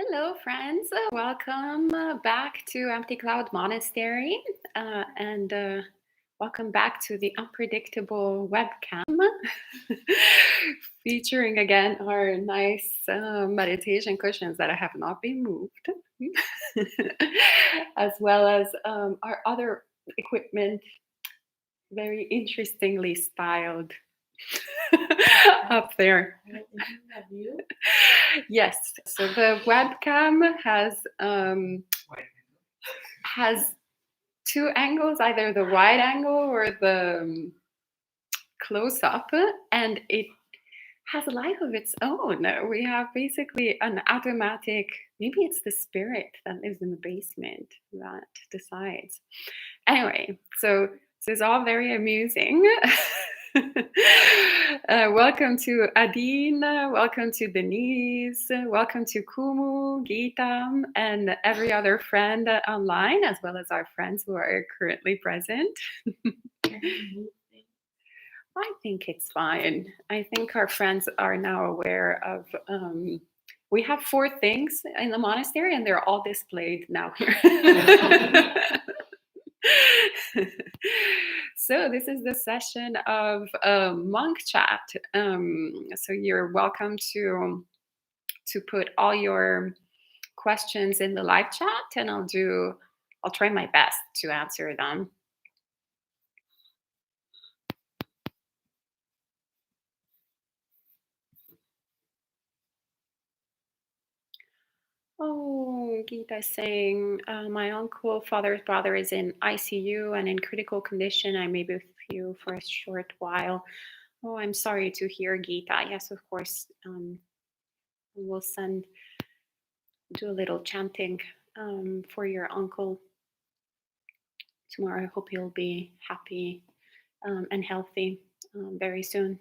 Hello, friends. Welcome back to Empty Cloud Monastery, and welcome back to the unpredictable webcam, featuring again our nice meditation cushions that have not been moved, as well as our other equipment, very interestingly styled up there. Yes. So the webcam has two angles, either the wide angle or the close up, and it has a life of its own. We have basically an automatic, maybe it's the spirit that lives in the basement that decides. Anyway, so this is all very amusing. Welcome to Adine, welcome to Denise, welcome to Kumu, Geeta, and every other friend online, as well as our friends who are currently present. I think it's fine. I think our friends are now aware of. We have 4 things in the monastery, and they're all displayed now here. So this is the session of monk chat. So you're welcome to put all your questions in the live chat, and I'll try my best to answer them. Oh, Geeta saying, my uncle, father's brother is in ICU and in critical condition. I may be with you for a short while. Oh, I'm sorry to hear, Geeta. Yes, of course. We'll do a little chanting for your uncle tomorrow. I hope he'll be happy and healthy very soon.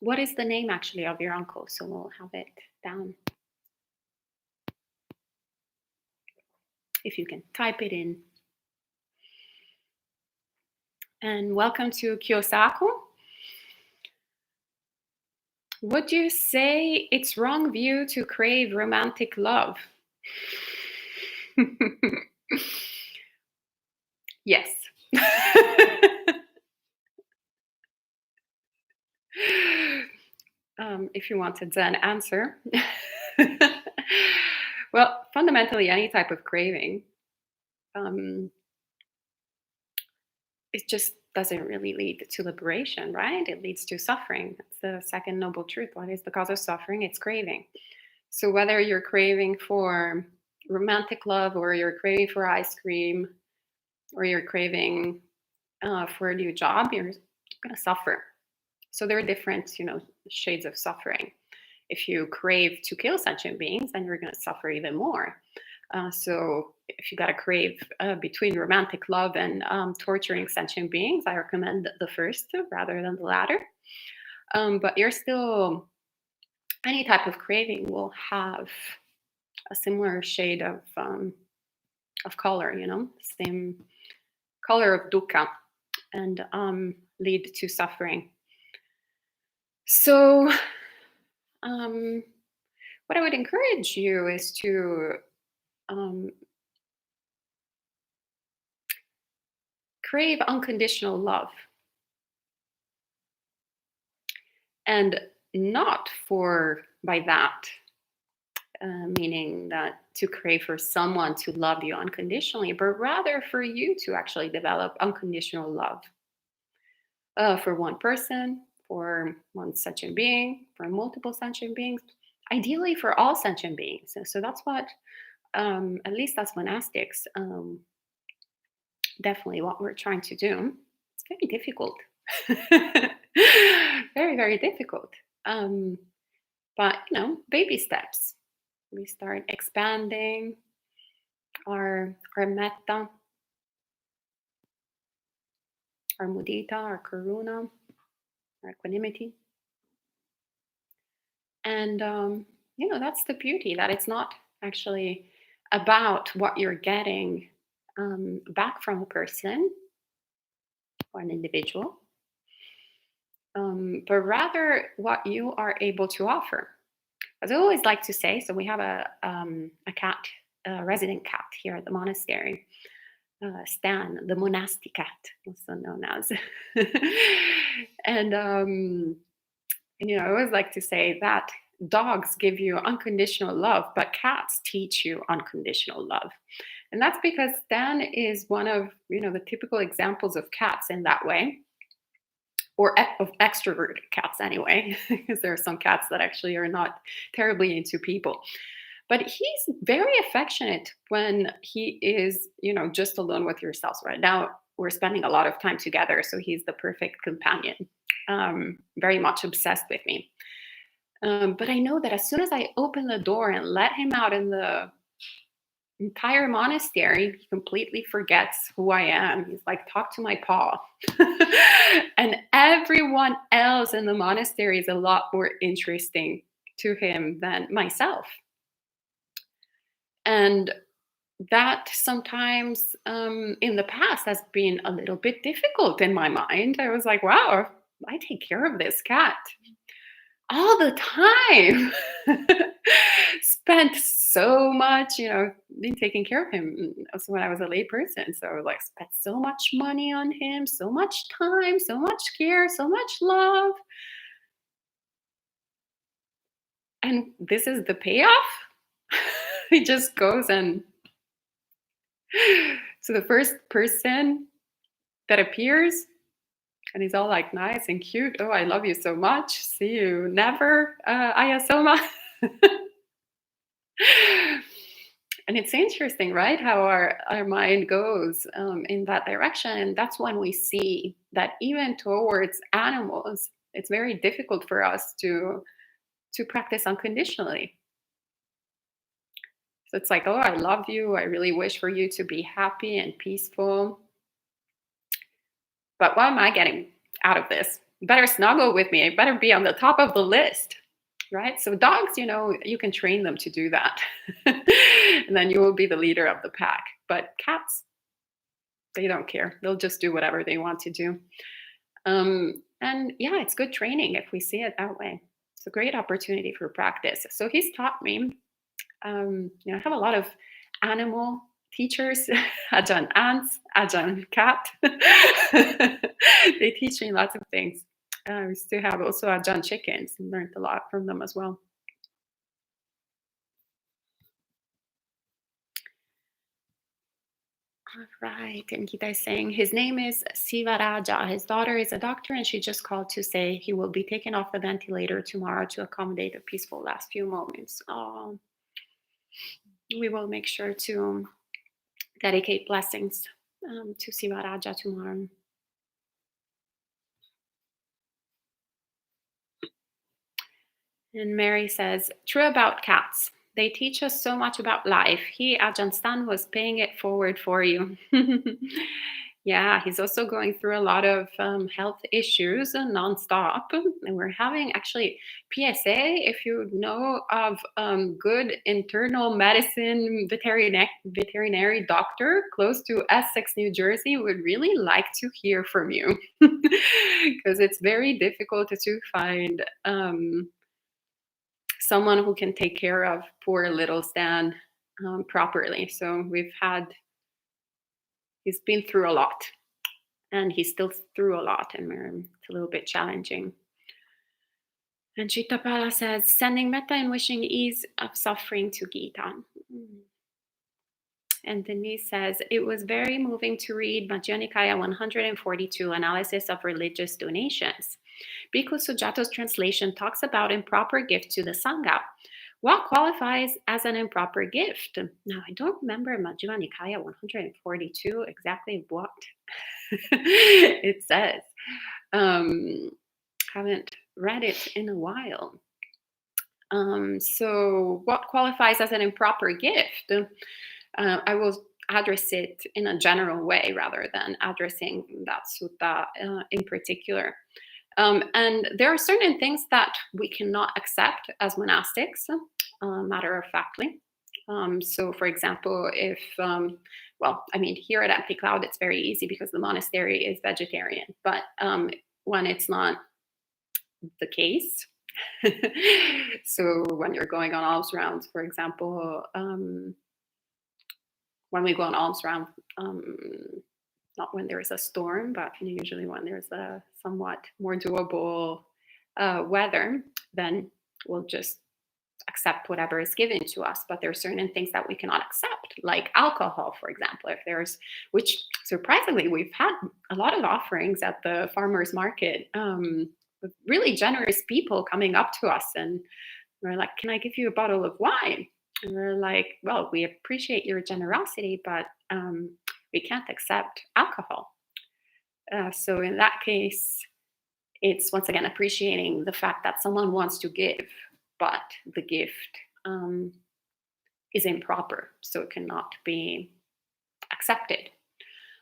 What is the name actually of your uncle? So we'll have it down. If you can type it in. And welcome to Kyosaku. Would you say it's wrong view to crave romantic love? Yes. If you wanted an answer. Well, fundamentally, any type of craving, it just doesn't really lead to liberation, right? It leads to suffering. That's the second noble truth. What is the cause of suffering? It's craving. So whether you're craving for romantic love, or you're craving for ice cream, or you're craving for a new job, you're going to suffer. So there are different, shades of suffering. If you crave to kill sentient beings, then you're going to suffer even more. So if you got to crave between romantic love and torturing sentient beings, I recommend the first rather than the latter. But you're still, any type of craving will have a similar shade of color, same color of dukkha, and lead to suffering. So what I would encourage you is to crave unconditional love, and not by that meaning that to crave for someone to love you unconditionally, but rather for you to actually develop unconditional love for one person, for one sentient being, for multiple sentient beings, ideally for all sentient beings. So that's what, at least as monastics, definitely what we're trying to do. It's very difficult. Very, very difficult. But, baby steps. We start expanding our metta, our mudita, our karuna, our equanimity. And, that's the beauty, that it's not actually about what you're getting back from a person or an individual. but rather what you are able to offer. As I always like to say, so we have a cat, a resident cat here at the monastery, Stan, the monastic cat, also known as. and I always like to say that dogs give you unconditional love, but cats teach you unconditional love. And that's because Stan is one of the typical examples of cats in that way, or of extroverted cats anyway, because there are some cats that actually are not terribly into people. But he's very affectionate when he is, just alone with yourself. Right now, we're spending a lot of time together, so he's the perfect companion. Very much obsessed with me. But I know that as soon as I open the door and let him out in the entire monastery, he completely forgets who I am. He's like, talk to my paw. And everyone else in the monastery is a lot more interesting to him than myself. And that sometimes in the past has been a little bit difficult in my mind. I was like, wow, I take care of this cat all the time. Spent so much, in taking care of him. Also when I was a lay person. So like spent so much money on him, so much time, so much care, so much love. And this is the payoff. He just goes and so the first person that appears and he's all like nice and cute. Oh, I love you so much. See you never, Ayya Soma. And it's interesting, right? How our mind goes in that direction. And that's when we see that even towards animals, it's very difficult for us to practice unconditionally. So it's like, oh, I love you. I really wish for you to be happy and peaceful. But what am I getting out of this? You better snuggle with me. I better be on the top of the list. Right? So dogs, you can train them to do that. And then you will be the leader of the pack. But cats, they don't care. They'll just do whatever they want to do. And yeah, it's good training if we see it that way. It's a great opportunity for practice. So he's taught me, I have a lot of animal teachers, Ajahn ants, Ajahn cat. They teach me lots of things. I used to have also Ajahn chickens and learned a lot from them as well. All right. And Gita is saying his name is Sivaraja. His daughter is a doctor, and she just called to say he will be taken off the ventilator tomorrow to accommodate a peaceful last few moments. Oh, we will make sure to dedicate blessings to Sivaraja tomorrow. And Mary says, true about cats. They teach us so much about life. He, Ajahn Stan, was paying it forward for you. Yeah, he's also going through a lot of health issues nonstop. And we're having actually PSA, if you know of good internal medicine veterinary doctor close to Essex, New Jersey, would really like to hear from you. Because it's very difficult to find someone who can take care of poor little Stan properly. So he's been through a lot and he's still through a lot and it's a little bit challenging. And Chittapala says, sending metta and wishing ease of suffering to Gita. And Denise says, it was very moving to read Majjhima Nikaya 142, Analysis of Religious Donations. Bhikkhu Sujato's translation talks about improper gift to the Sangha. What qualifies as an improper gift? Now, I don't remember Majjhima Nikaya 142 exactly what it says. Haven't read it in a while. So what qualifies as an improper gift? I will address it in a general way rather than addressing that sutta in particular. And there are certain things that we cannot accept as monastics, matter of factly. So, for example, if, here at Empty Cloud, it's very easy because the monastery is vegetarian. But when it's not the case. So when you're going on alms rounds, for example, when we go on alms round, not when there is a storm, but usually when there's a somewhat more doable weather, then we'll just accept whatever is given to us. But there are certain things that we cannot accept, like alcohol, for example. If there's, which surprisingly, we've had a lot of offerings at the farmers market, with really generous people coming up to us, and we're like, "Can I give you a bottle of wine?" And we're like, "Well, we appreciate your generosity, but we can't accept alcohol." So in that case, it's once again appreciating the fact that someone wants to give, but the gift is improper, so it cannot be accepted.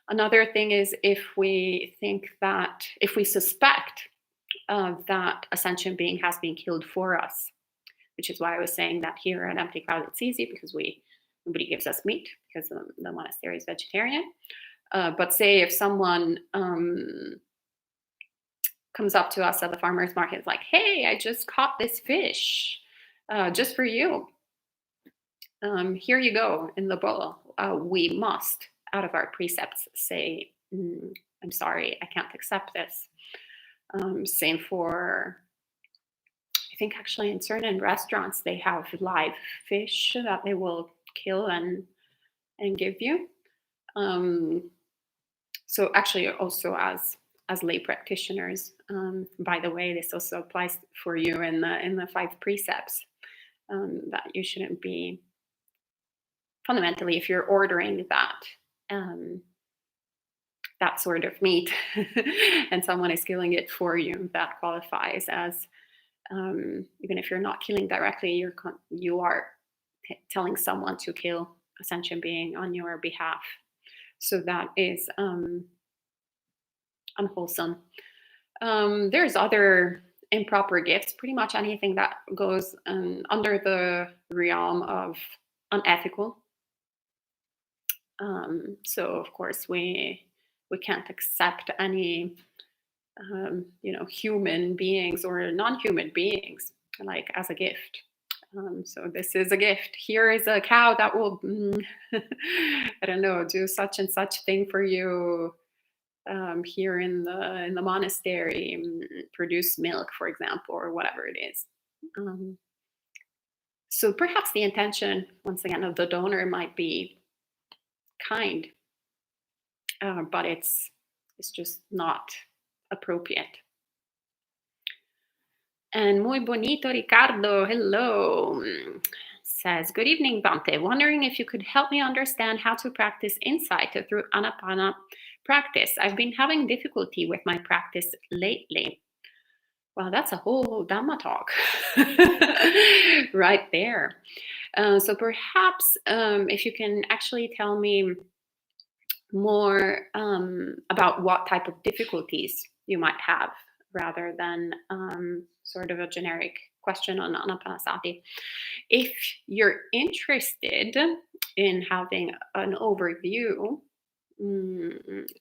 Another thing is if we think that, if we suspect that a sentient being has been killed for us, which is why I was saying that here at Empty Crowd it's easy because nobody gives us meat because the monastery is vegetarian. But say if someone comes up to us at the farmer's market, it's like, "Hey, I just caught this fish just for you. Here you go in the bowl." We must, out of our precepts, say, "I'm sorry, I can't accept this." Same for, I think actually in certain restaurants, they have live fish that they will kill and give you. So actually also as lay practitioners, by the way, this also applies for you in the 5 precepts, that you shouldn't be, fundamentally, if you're ordering that sort of meat and someone is killing it for you, that qualifies as, even if you're not killing directly, you are telling someone to kill a sentient being on your behalf. So that is unwholesome. There's other improper gifts, pretty much anything that goes under the realm of unethical. So of course we can't accept any human beings or non-human beings like as a gift. So this is a gift. Here is a cow that will I don't know, do such and such thing for you here in the monastery, produce milk, for example, or whatever it is. So perhaps the intention, once again, of the donor might be kind, but it's just not appropriate. And muy bonito Ricardo, hello, says, "Good evening, Bante. Wondering if you could help me understand how to practice insight through Anapana practice. I've been having difficulty with my practice lately." Well, that's a whole Dhamma talk right there. So perhaps if you can actually tell me more about what type of difficulties you might have, rather than sort of a generic question on Anapanasati. If you're interested in having an overview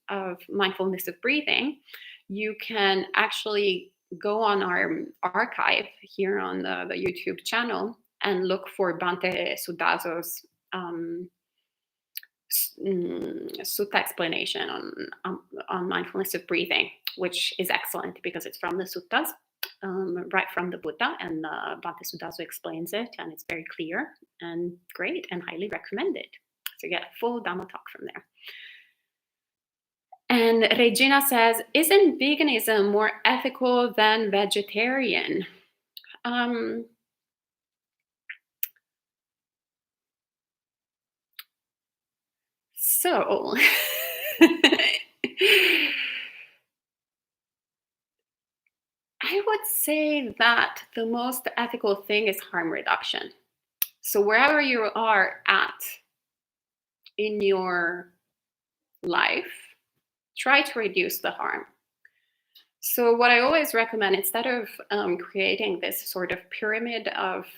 of mindfulness of breathing, you can actually go on our archive here on the YouTube channel and look for Bhante Sudaso's sutta explanation on mindfulness of breathing, which is excellent because it's from the suttas, right from the Buddha, and Bhante Sudaso explains it, and it's very clear and great and highly recommended. So you get a full Dhamma talk from there. And Regina says, "Isn't veganism more ethical than vegetarian?" So I would say that the most ethical thing is harm reduction. So wherever you are at in your life, try to reduce the harm. So what I always recommend, instead of creating this sort of pyramid of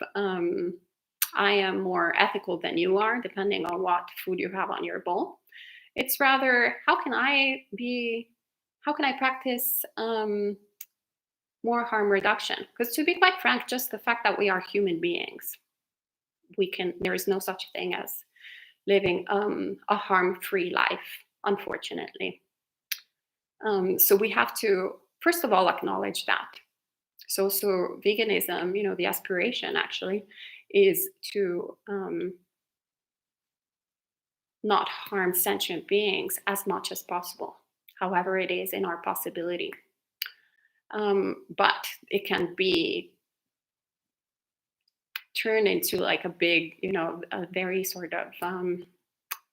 I am more ethical than you are, depending on what food you have on your bowl, it's rather, how can I practice more harm reduction. Because to be quite frank, just the fact that we are human beings, there is no such thing as living a harm-free life, unfortunately. So we have to, first of all, acknowledge that. So veganism, the aspiration actually is to not harm sentient beings as much as possible, however it is in our possibility. But it can be turned into like a big, a very sort of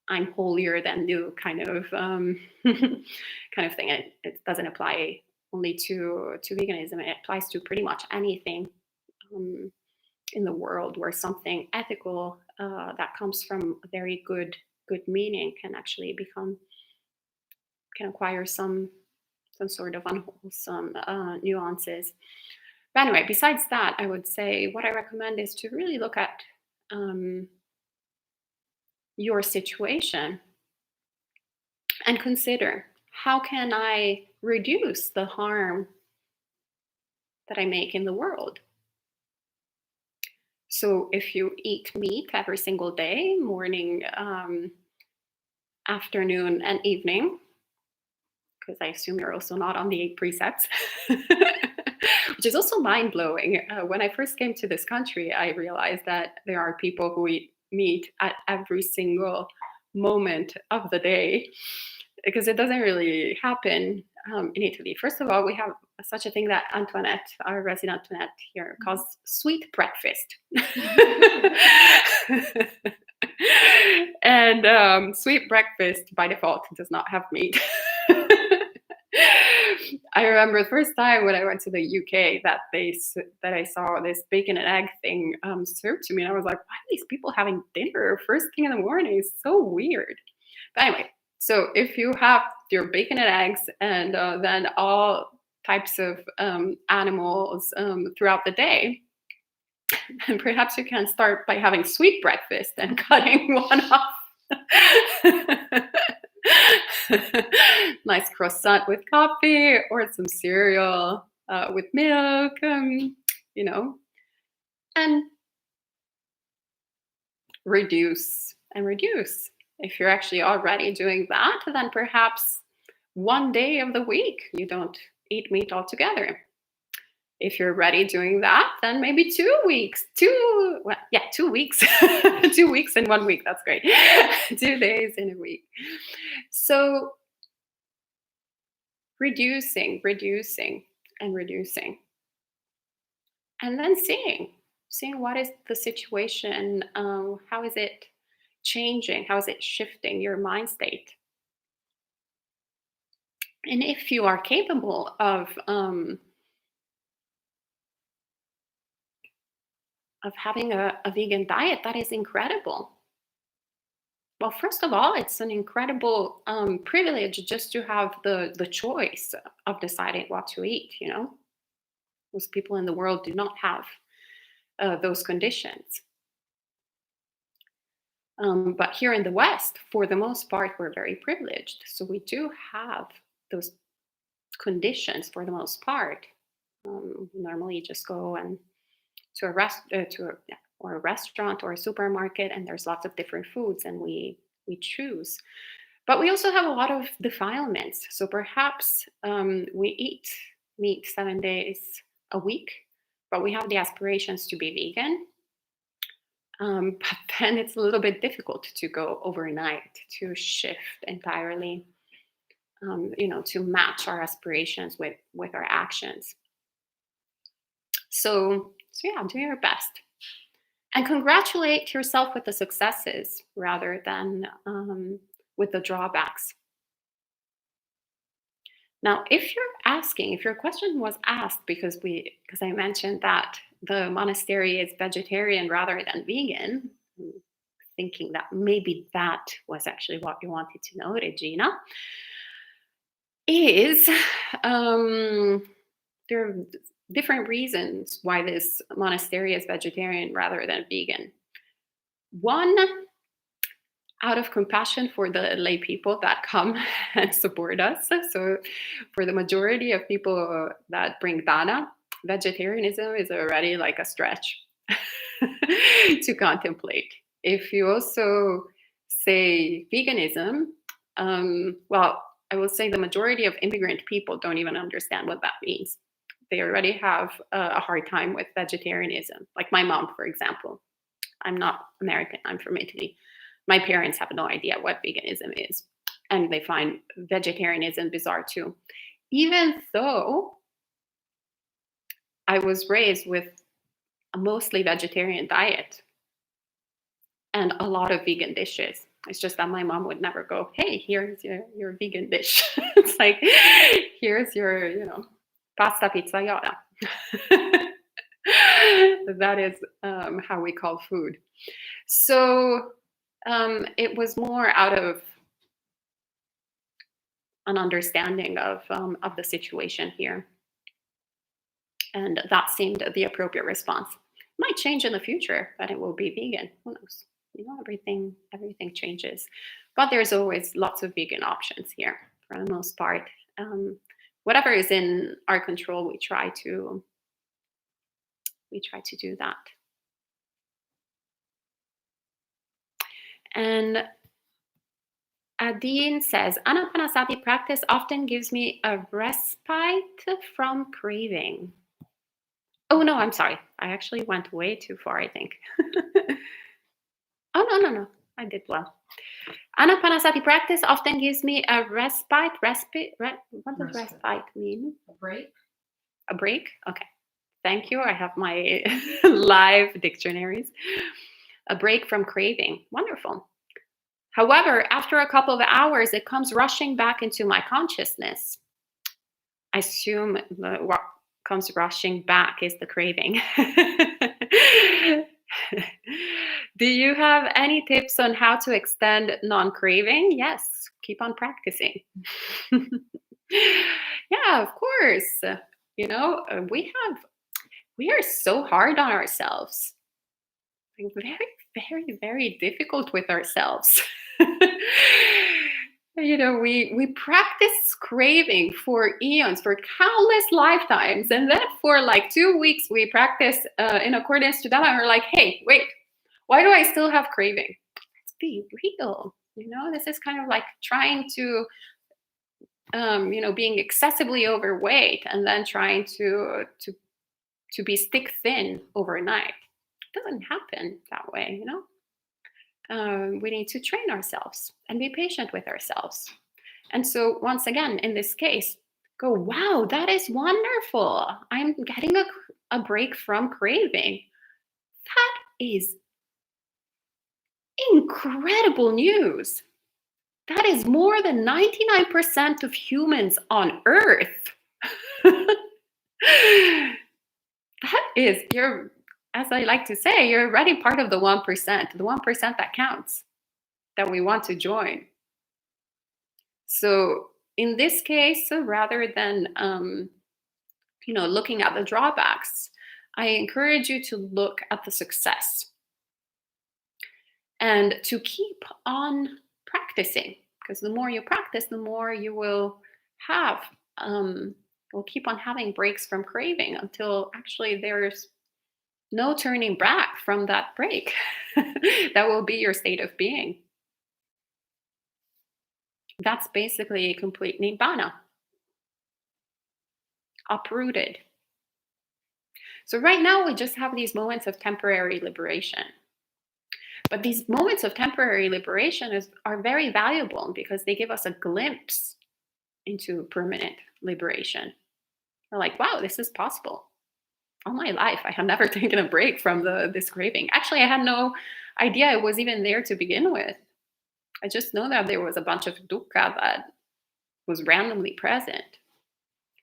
I'm holier than you kind of kind of thing. It doesn't apply only to veganism. It applies to pretty much anything um, in the world where something ethical that comes from a very good meaning can actually can acquire some sort of unwholesome nuances. But anyway, besides that, I would say what I recommend is to really look at um, your situation and consider, how can I reduce the harm that I make in the world? So if you eat meat every single day, morning, afternoon, and evening, because I assume you're also not on the 8 precepts, which is also mind blowing. When I first came to this country, I realized that there are people who eat meat at every single moment of the day, because it doesn't really happen in Italy. First of all, we have such a thing that Antoinette, our resident Antoinette here, calls sweet breakfast. And sweet breakfast by default does not have meat. I remember the first time when I went to the UK that I saw this bacon and egg thing served to me, and I was like, "Why are these people having dinner first thing in the morning? It's so weird." But anyway, so if you have your bacon and eggs, and then all types of animals throughout the day, and perhaps you can start by having sweet breakfast and cutting one off. Nice croissant with coffee or some cereal with milk, and reduce and reduce. If you're actually already doing that, then perhaps one day of the week you don't eat meat altogether. If you're already doing that, then maybe 2 weeks. 2 weeks. 2 weeks in 1 week. That's great. 2 days in a week. So reducing, and reducing. And then seeing what is the situation, how is it changing, how is it shifting your mind state. And if you are capable of having a vegan diet, that is incredible. Well, first of all, it's an incredible privilege just to have the choice of deciding what to eat. Most people in the world do not have those conditions. But here in the West, for the most part, we're very privileged. So we do have those conditions for the most part. Normally, you just go and to a or a restaurant or a supermarket, and there's lots of different foods, and we choose. But we also have a lot of defilements. So perhaps we eat meat 7 days a week, but we have the aspirations to be vegan. But then it's a little bit difficult to go overnight, to shift entirely, to match our aspirations with our actions. So yeah, do your best. And congratulate yourself with the successes rather than with the drawbacks. Now, if your question was asked because I mentioned that the monastery is vegetarian rather than vegan, thinking that maybe that was actually what you wanted to know, Regina, is there are different reasons why this monastery is vegetarian rather than vegan. One, out of compassion for the lay people that come and support us. So for the majority of people that bring dana, vegetarianism is already like a stretch to contemplate. If you also say veganism, well, I will say the majority of immigrant people don't even understand what that means. They already have a hard time with vegetarianism. Like my mom, for example. I'm not American, I'm from Italy. My parents have no idea what veganism is, and they find vegetarianism bizarre too. Even though I was raised with a mostly vegetarian diet and a lot of vegan dishes. It's just that my mom would never go, hey, here's your vegan dish. It's like, here's your, pasta pizzaiolo. That is how we call food. So it was more out of an understanding of the situation here. And that seemed the appropriate response. It might change in the future, but it will be vegan. Who knows? Everything changes. But there's always lots of vegan options here for the most part. Whatever is in our control, we try to do that. And Adine says, Anapanasati practice often gives me a respite from craving. Oh, no, I'm sorry. I actually went way too far, I think. Oh, no. I did well. Anapanasati practice often gives me a respite. What does respite mean? A break. A break? Okay. Thank you. I have my live dictionaries. A break from craving. Wonderful. However, after a couple of hours, it comes rushing back into my consciousness. I assume what comes rushing back is the craving. Do you have any tips on how to extend non-craving? Yes, keep on practicing. Yeah, of course. We are so hard on ourselves. Very, very, very difficult with ourselves. We practice craving for eons, for countless lifetimes, and then for like 2 weeks we practice in accordance to that, and we're like, hey, wait, why do I still have craving? Let's be real. This is kind of like trying to being excessively overweight and then trying to be stick thin overnight. It doesn't happen that way. We need to train ourselves and be patient with ourselves. And so once again, in this case, go, wow, that is wonderful. I'm getting a break from craving. That is incredible news. That is more than 99% of humans on Earth. That is, as I like to say, you're already part of the 1%, the 1% that counts, that we want to join. So in this case, rather than looking at the drawbacks, I encourage you to look at the success and to keep on practicing, because the more you practice, the more you will have. Will keep on having breaks from craving until actually there's no turning back from that break. That will be your state of being. That's basically complete nibbana, uprooted. So right now we just have these moments of temporary liberation. But these moments of temporary liberation are very valuable because they give us a glimpse into permanent liberation. We're like, wow, this is possible. All my life, I have never taken a break from this craving. Actually, I had no idea it was even there to begin with. I just know that there was a bunch of dukkha that was randomly present.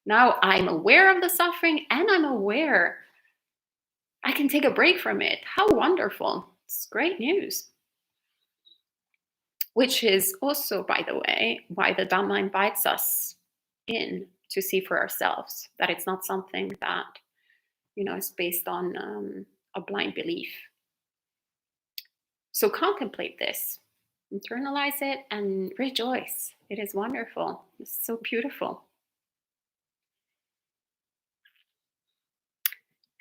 Now I'm aware of the suffering and I'm aware I can take a break from it. How wonderful. It's great news. Which is also, by the way, why the Dhamma invites us in to see for ourselves that it's not something that, is based on a blind belief. So contemplate this, internalize it, and rejoice. It is wonderful. It's so beautiful.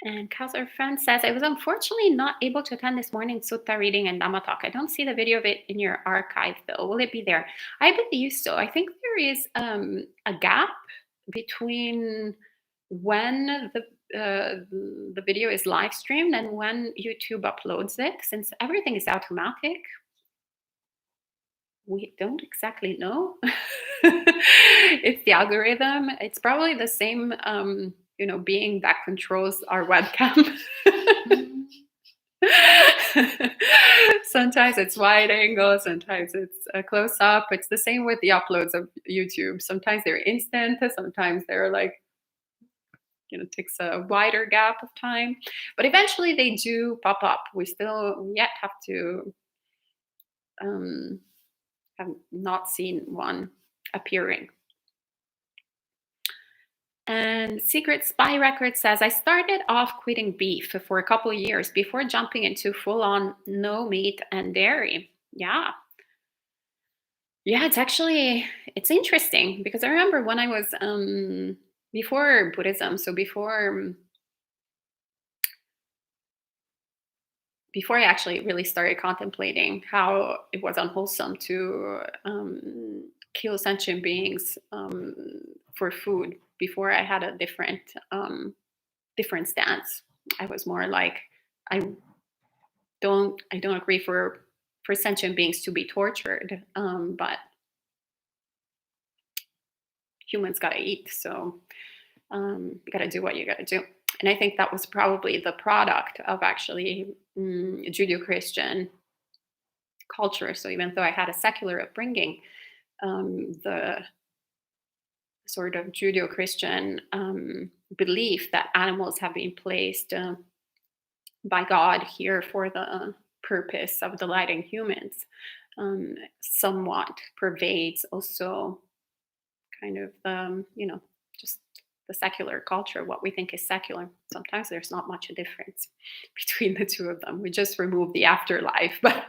And Kaiser Friend says, I was unfortunately not able to attend this morning's Sutta reading and Dhamma talk. I don't see the video of it in your archive, though. Will it be there? I believe so. I think there is a gap between when the video is live streamed and when YouTube uploads it. Since everything is automatic, we don't exactly know. It's the algorithm. It's probably the same, being that controls our webcam. Sometimes it's wide angle, sometimes it's a close up. It's the same with the uploads of YouTube. Sometimes they're instant, sometimes they're like, takes a wider gap of time. But eventually they do pop up. We still yet have to have not seen one appearing. And Secret Spy Record says, I started off quitting beef for a couple of years before jumping into full on no meat and dairy. Yeah. Yeah, it's interesting because I remember when I was before Buddhism, so before I actually really started contemplating how it was unwholesome to kill sentient beings for food. Before I had a different stance. I was more like, I I don't agree for sentient beings to be tortured, but humans gotta eat, so you gotta do what you gotta do. And I think that was probably the product of actually Judeo-Christian culture. So even though I had a secular upbringing, the sort of Judeo-Christian belief that animals have been placed by God here for the purpose of delighting humans somewhat pervades also kind of just the secular culture, what we think is secular. Sometimes there's not much a difference between the two of them. We just remove the afterlife, but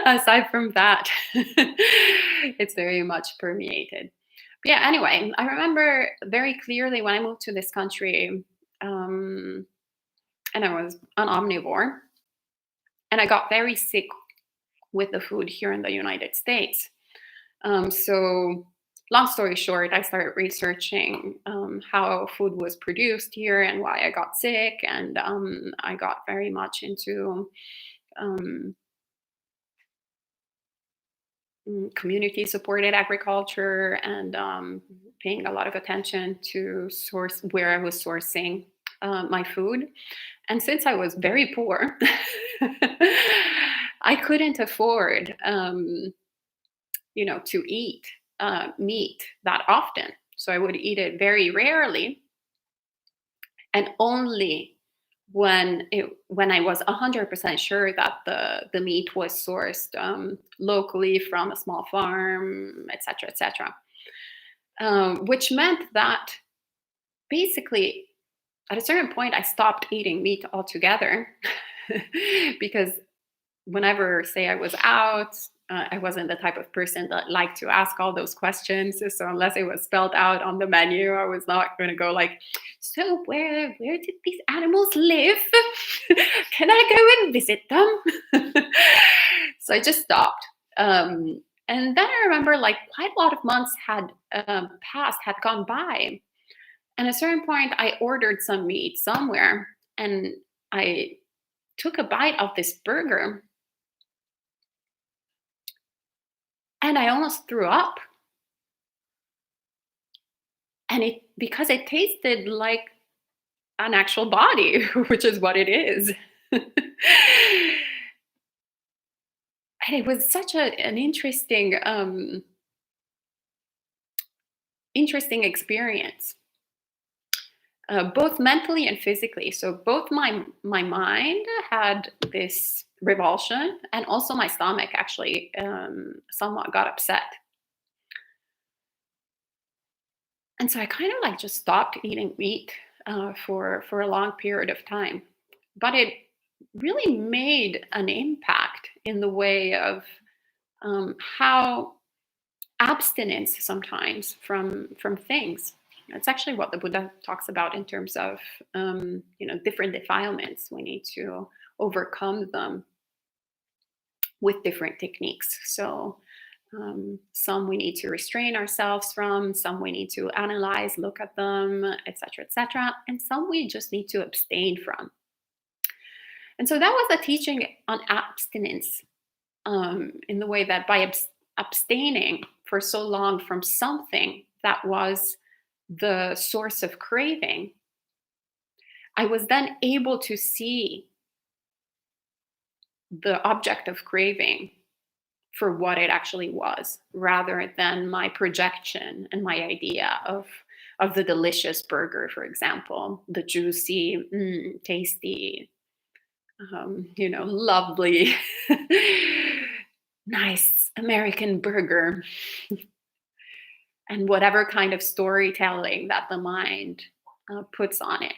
aside from that, it's very much permeated. But yeah, anyway, I remember very clearly when I moved to this country, and I was an omnivore, and I got very sick with the food here in the United States. So, long story short, I started researching how food was produced here and why I got sick, and I got very much into um, community supported agriculture and paying a lot of attention to source where I was sourcing my food. And since I was very poor, I couldn't afford, to eat meat that often. So I would eat it very rarely, and only when I was 100% sure that the meat was sourced locally from a small farm, etc., etc. Which meant that basically at a certain point I stopped eating meat altogether because whenever, say, I was out, I wasn't the type of person that liked to ask all those questions. So unless it was spelled out on the menu, I was not going to go like, so where did these animals live? Can I go and visit them? So I just stopped. And then I remember like quite a lot of months had passed, had gone by. And at a certain point, I ordered some meat somewhere and I took a bite of this burger and I almost threw up. And it because it tasted like an actual body, which is what it is. And it was such an interesting experience, both mentally and physically. So both my mind had this revulsion, and also my stomach actually somewhat got upset. And so I kind of like just stopped eating meat for a long period of time. But it really made an impact in the way of how abstinence sometimes from things. It's actually what the Buddha talks about in terms of different defilements. We need to overcome them with different techniques. So some we need to restrain ourselves from, some we need to analyze, look at them, etc., etc., and some we just need to abstain from. And so that was a teaching on abstinence, in the way that by abstaining for so long from something that was the source of craving, I was then able to see the object of craving for what it actually was, rather than my projection and my idea of the delicious burger, for example, the juicy, tasty, lovely, nice American burger, and whatever kind of storytelling that the mind puts on it.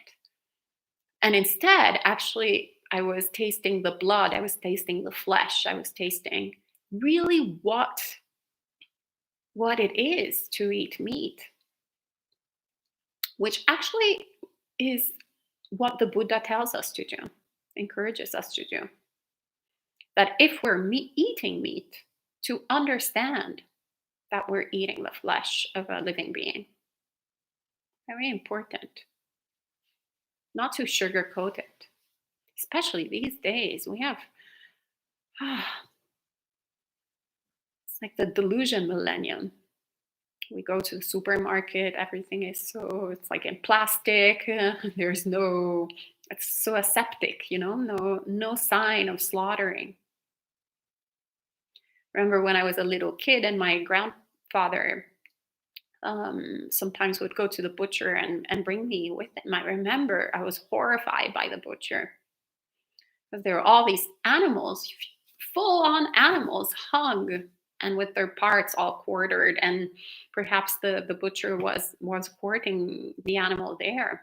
And instead, actually, I was tasting the blood, I was tasting the flesh, I was tasting really what it is to eat meat, which actually is what the Buddha tells us to do, encourages us to do. That if we're eating meat, to understand that we're eating the flesh of a living being. Very important. Not to sugarcoat it. Especially these days, we have, it's like the delusion millennium. We go to the supermarket, everything is it's like in plastic. There's it's so aseptic, no sign of slaughtering. Remember when I was a little kid and my grandfather sometimes would go to the butcher and bring me with him. I remember I was horrified by the butcher because there were all these animals, full on animals, hung and with their parts all quartered, and perhaps the butcher was quartering the animal there.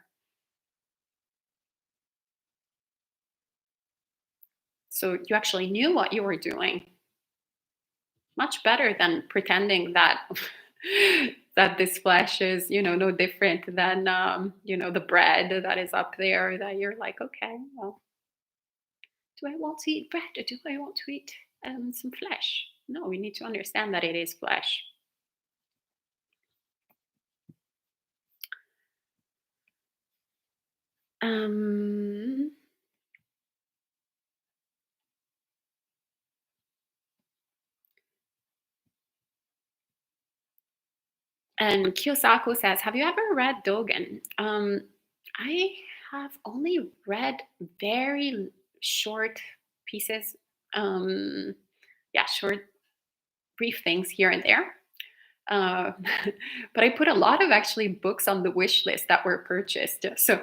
So you actually knew what you were doing. Much better than pretending that that this flesh is, no different than the bread that is up there, that you're like, okay, well, do I want to eat bread or do I want to eat some flesh? No, we need to understand that it is flesh. And Kiyosako says, have you ever read Dogen? I have only read very short pieces, short, brief things here and there. But I put a lot of actually books on the wish list that were purchased. So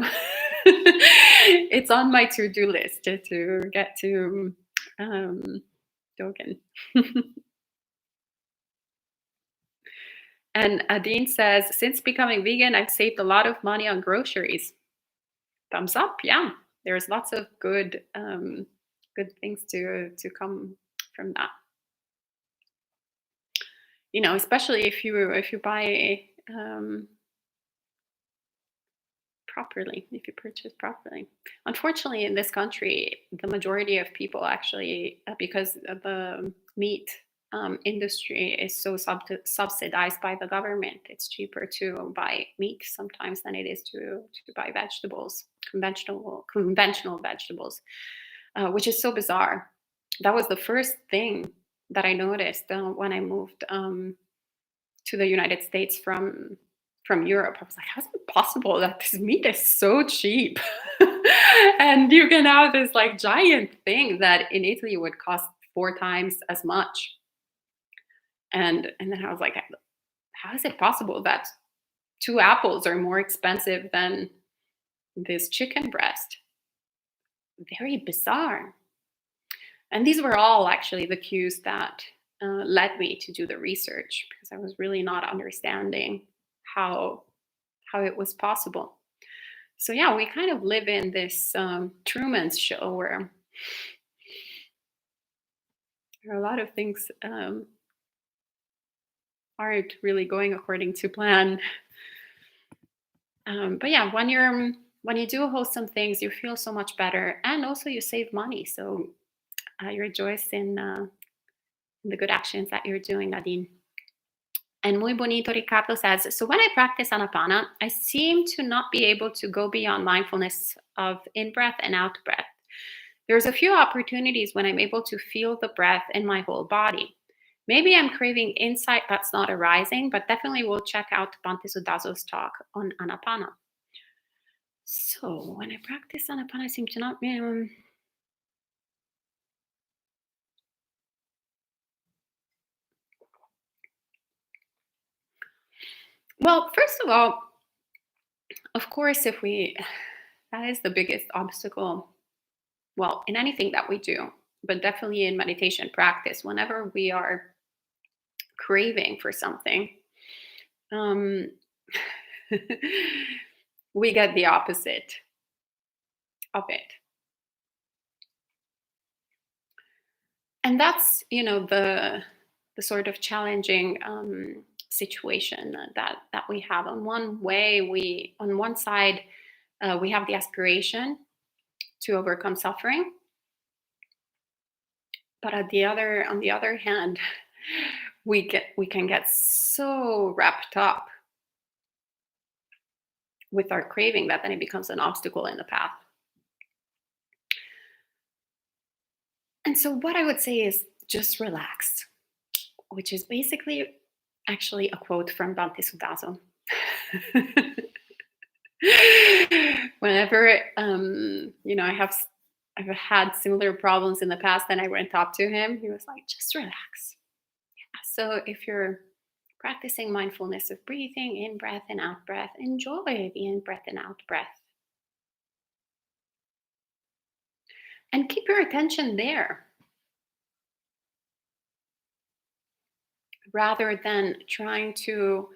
it's on my to-do list to get to Dogen. And Adine says, since becoming vegan, I've saved a lot of money on groceries. Thumbs up. Yeah, there's lots of good things to come from that. Especially if you buy properly, if you purchase properly. Unfortunately, in this country, the majority of people actually, because the meat industry is so subsidized by the government, it's cheaper to buy meat sometimes than it is to buy vegetables, conventional vegetables, which is so bizarre. That was the first thing that I noticed when I moved to the United States from Europe. I was like, how is it possible that this meat is so cheap? And you can have this like giant thing that in Italy would cost 4 times as much. And then I was like, how is it possible that 2 apples are more expensive than this chicken breast? Very bizarre. And these were all actually the cues that led me to do the research, because I was really not understanding how it was possible. So yeah, we kind of live in this Truman's show where there are a lot of things aren't really going according to plan. But yeah, when you do wholesome things, you feel so much better, and also you save money. So you rejoice in the good actions that you're doing, Nadine. And Muy Bonito Ricardo says, so when I practice Anapana, I seem to not be able to go beyond mindfulness of in breath and out breath. There's a few opportunities when I'm able to feel the breath in my whole body. Maybe I'm craving insight that's not arising, but definitely we'll check out Bhante Sudazo's talk on Anapana. So when I practice Anapana, I seem to not. Well, first of all, of course, if we, that is the biggest obstacle, well, in anything that we do, but definitely in meditation practice, whenever we are craving for something, um, we get the opposite of it. And that's, the sort of challenging situation that we have. On one side, we have the aspiration to overcome suffering, but on the other hand, we can get so wrapped up with our craving that then it becomes an obstacle in the path. And so what I would say is just relax, which is basically actually a quote from Bhante Sudazo. Whenever I've had similar problems in the past, and I went up to him, he was like, just relax. So if you're practicing mindfulness of breathing, in breath and out breath, enjoy the in breath and out breath. And keep your attention there rather than trying to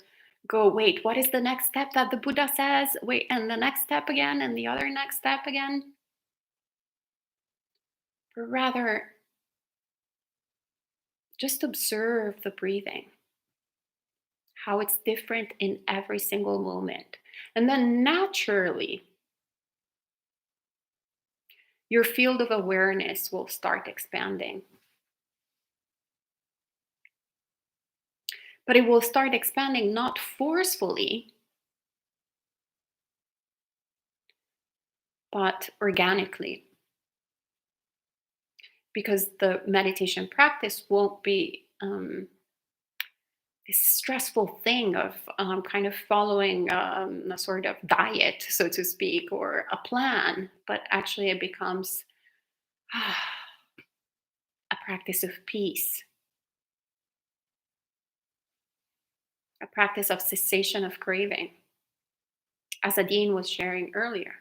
go, wait, what is the next step that the Buddha says? Wait, and the next step again, and the other next step again. But rather, just observe the breathing, how it's different in every single moment. And then naturally, your field of awareness will start expanding. But it will start expanding not forcefully, but organically. Because the meditation practice won't be this stressful thing of kind of following a sort of diet, so to speak, or a plan, but actually it becomes a practice of peace, a practice of cessation of craving, as Adine was sharing earlier.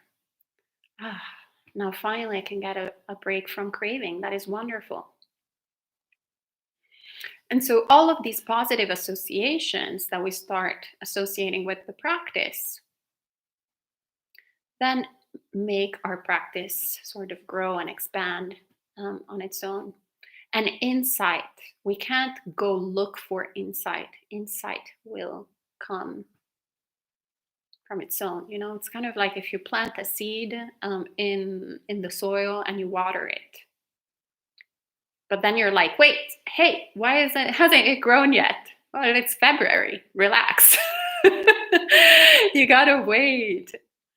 Now finally I can get a break from craving. That is wonderful. And so all of these positive associations that we start associating with the practice then make our practice sort of grow and expand on its own. And insight, we can't go look for insight. Insight will come from its own. It's kind of like if you plant a seed in the soil and you water it. But then you're like, wait, hey, why hasn't it grown yet? Well, it's February. Relax. You gotta wait,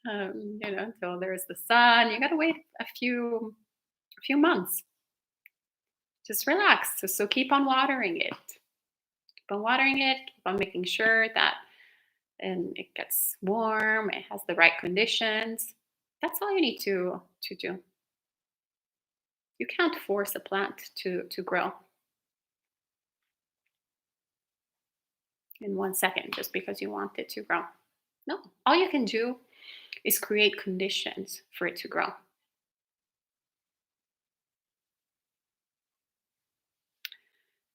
until there's the sun. You gotta wait a few months. Just relax. So keep on watering it. Keep on watering it. Keep on making sure that it gets warm. It has the right conditions. That's all you need to do. You can't force a plant to grow in 1 second just because you want it to grow. No, all you can do is create conditions for it to grow.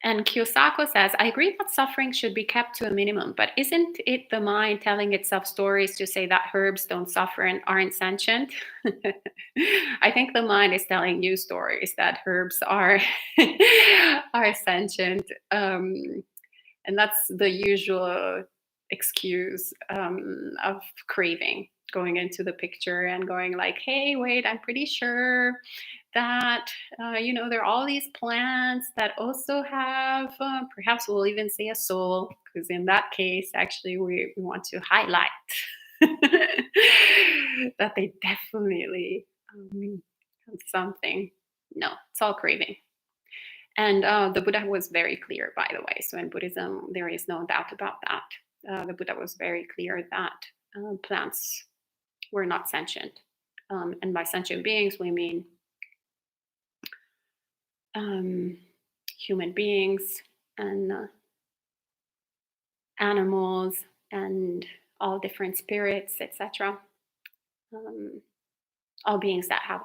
And Kiyosako says, I agree that suffering should be kept to a minimum, but isn't it the mind telling itself stories to say that herbs don't suffer and aren't sentient? I think the mind is telling you stories that herbs are are sentient. And that's the usual excuse of craving going into the picture and going like, hey, wait, I'm pretty sure that there are all these plants that also have perhaps we'll even say a soul, because in that case actually we want to highlight that they definitely have something. No, it's all craving. And the Buddha was very clear, by the way. So in Buddhism, there is no doubt about that. The Buddha was very clear that plants were not sentient. And by sentient beings, we mean human beings and animals and all different spirits, etc. All beings that have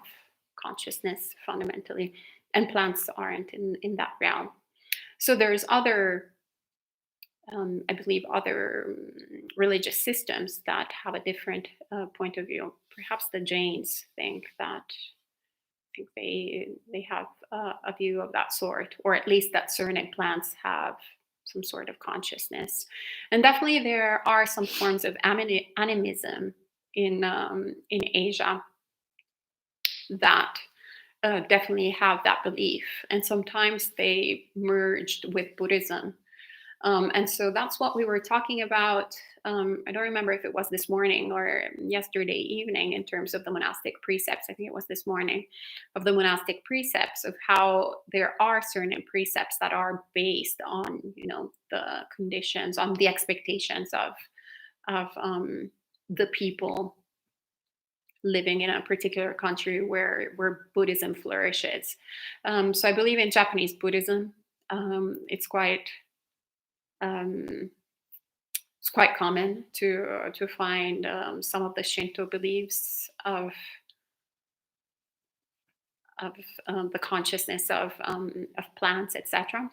consciousness fundamentally, and plants aren't in that realm. So there's other, I believe, other religious systems that have a different point of view. Perhaps the Jains think they have a view of that sort, or at least that certain plants have some sort of consciousness. And definitely there are some forms of animism in Asia that definitely have that belief, and sometimes they merged with Buddhism. And so that's what we were talking about. I don't remember if it was this morning or yesterday evening in terms of the monastic precepts. I think it was this morning, of the monastic precepts, of how there are certain precepts that are based on, the conditions, on the expectations of the people living in a particular country where Buddhism flourishes. So I believe in Japanese Buddhism, it's quite um, it's quite common to find some of the Shinto beliefs of the consciousness of plants, etc.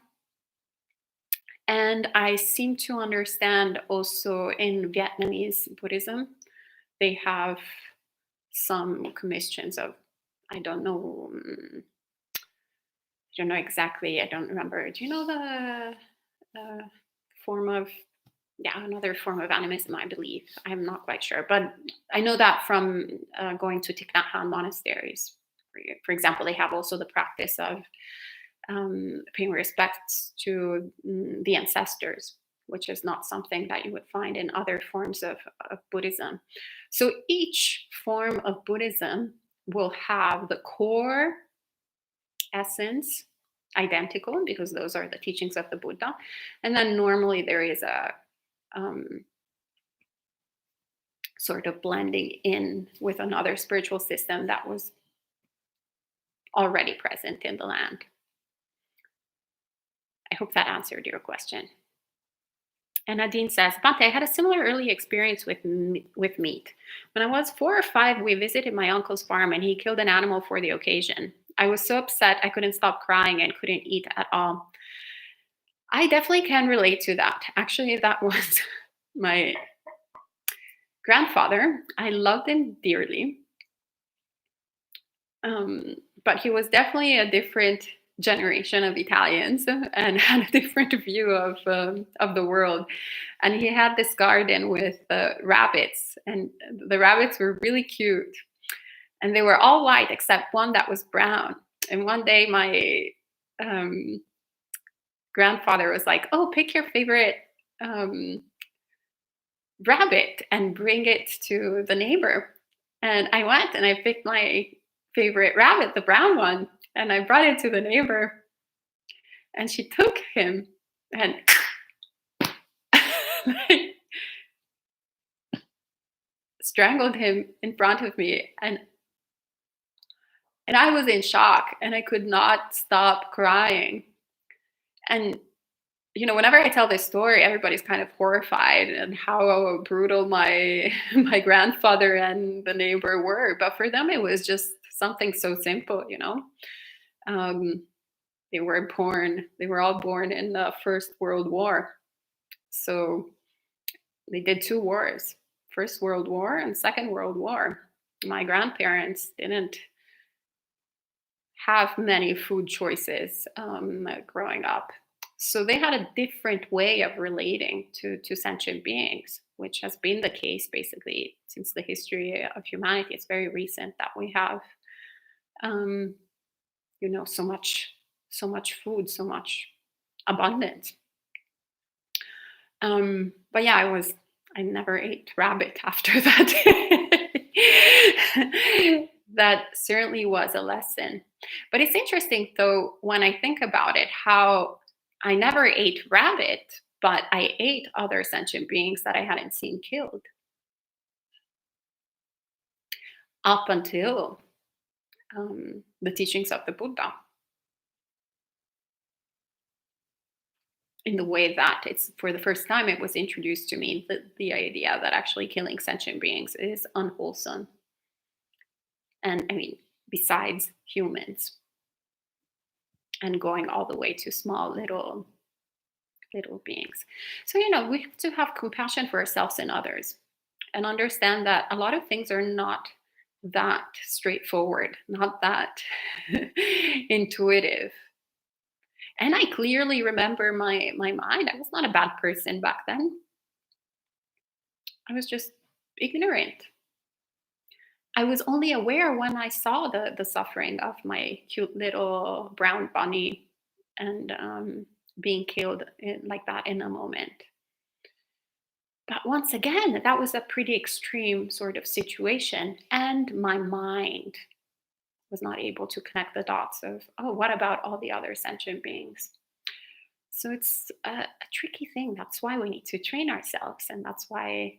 And I seem to understand also in Vietnamese Buddhism, they have some commissions of, I don't know, exactly. I don't remember. Do you know the form of, another form of animism, I believe. I'm not quite sure, but I know that from going to Thich Nhat Hanh monasteries. For example, they have also the practice of paying respects to the ancestors, which is not something that you would find in other forms of Buddhism. So each form of Buddhism will have the core essence identical, because those are the teachings of the Buddha. And then normally there is a sort of blending in with another spiritual system that was already present in the land. I hope that answered your question. And Nadine says, Bante, I had a similar early experience with meat. When I was 4 or 5, we visited my uncle's farm and he killed an animal for the occasion. I was so upset I couldn't stop crying and couldn't eat at all. I definitely can relate to that. Actually, that was my grandfather. I loved him dearly. But he was definitely a different generation of Italians and had a different view of the world. And he had this garden with rabbits, and the rabbits were really cute. And they were all white except one that was brown. And one day my grandfather was like, oh, pick your favorite rabbit and bring it to the neighbor. And I went and I picked my favorite rabbit, the brown one, and I brought it to the neighbor. And she took him and like, strangled him in front of me. And I was in shock and I could not stop crying. And whenever I tell this story, everybody's kind of horrified and how brutal my grandfather and the neighbor were. But for them, it was just something so simple, They were all born in the First World War. So they did 2 wars, First World War and Second World War. My grandparents didn't have many food choices growing up. So they had a different way of relating to sentient beings, which has been the case basically since the history of humanity. It's very recent that we have, um, so much food, so much abundance. But yeah, I never ate rabbit after that. That certainly was a lesson. But it's interesting though, when I think about it, how I never ate rabbit, but I ate other sentient beings that I hadn't seen killed up until the teachings of the Buddha, in the way that it's for the first time it was introduced to me, the idea that actually killing sentient beings is unwholesome. And I mean, besides humans, and going all the way to small little beings. So, we have to have compassion for ourselves and others, and understand that a lot of things are not that straightforward, not that intuitive. And I clearly remember my mind. I was not a bad person back then. I was just ignorant. I was only aware when I saw the suffering of my cute little brown bunny, and being killed like that in a moment. But once again, that was a pretty extreme sort of situation, and my mind was not able to connect the dots of, oh, what about all the other sentient beings? So it's a tricky thing. That's why we need to train ourselves, and that's why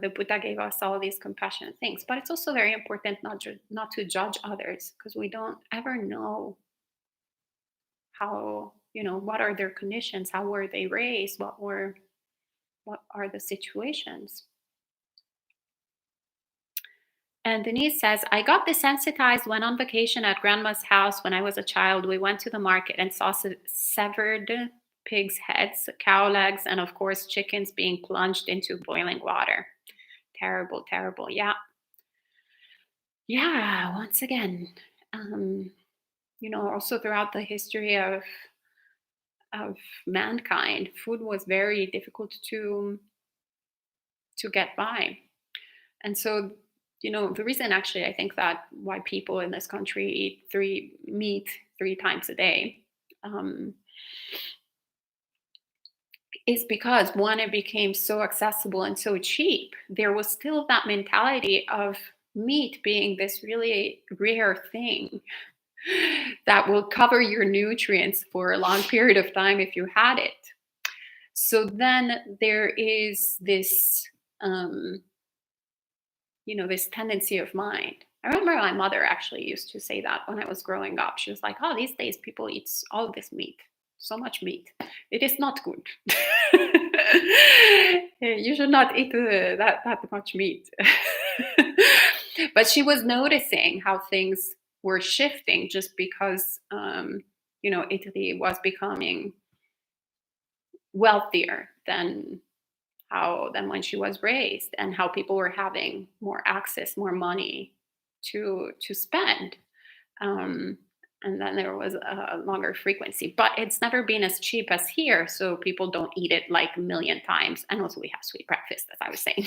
the Buddha gave us all these compassionate things. But it's also very important not to judge others, because we don't ever know how, what are their conditions, how were they raised, what are the situations. And Denise says, I got desensitized when on vacation at grandma's house when I was a child. We went to the market and saw severed pigs' heads, cow legs, and of course, chickens being plunged into boiling water. Terrible, terrible. Yeah. Yeah. Once again, um, also throughout the history of mankind, food was very difficult to get by. And so, the reason actually I think that why people in this country eat meat 3 times a day, um, is because one, it became so accessible and so cheap. There was still that mentality of meat being this really rare thing that will cover your nutrients for a long period of time if you had it. So then there is this, this tendency of mind. I remember my mother actually used to say that when I was growing up. She was like, oh, these days people eat all this meat, so much meat. It is not good. You should not eat that much meat. But she was noticing how things were shifting just because, Italy was becoming wealthier than when she was raised, and how people were having more access, more money to spend. Um, and then there was a longer frequency, but it's never been as cheap as here, so people don't eat it like a million times. And also, we have sweet breakfast, as I was saying.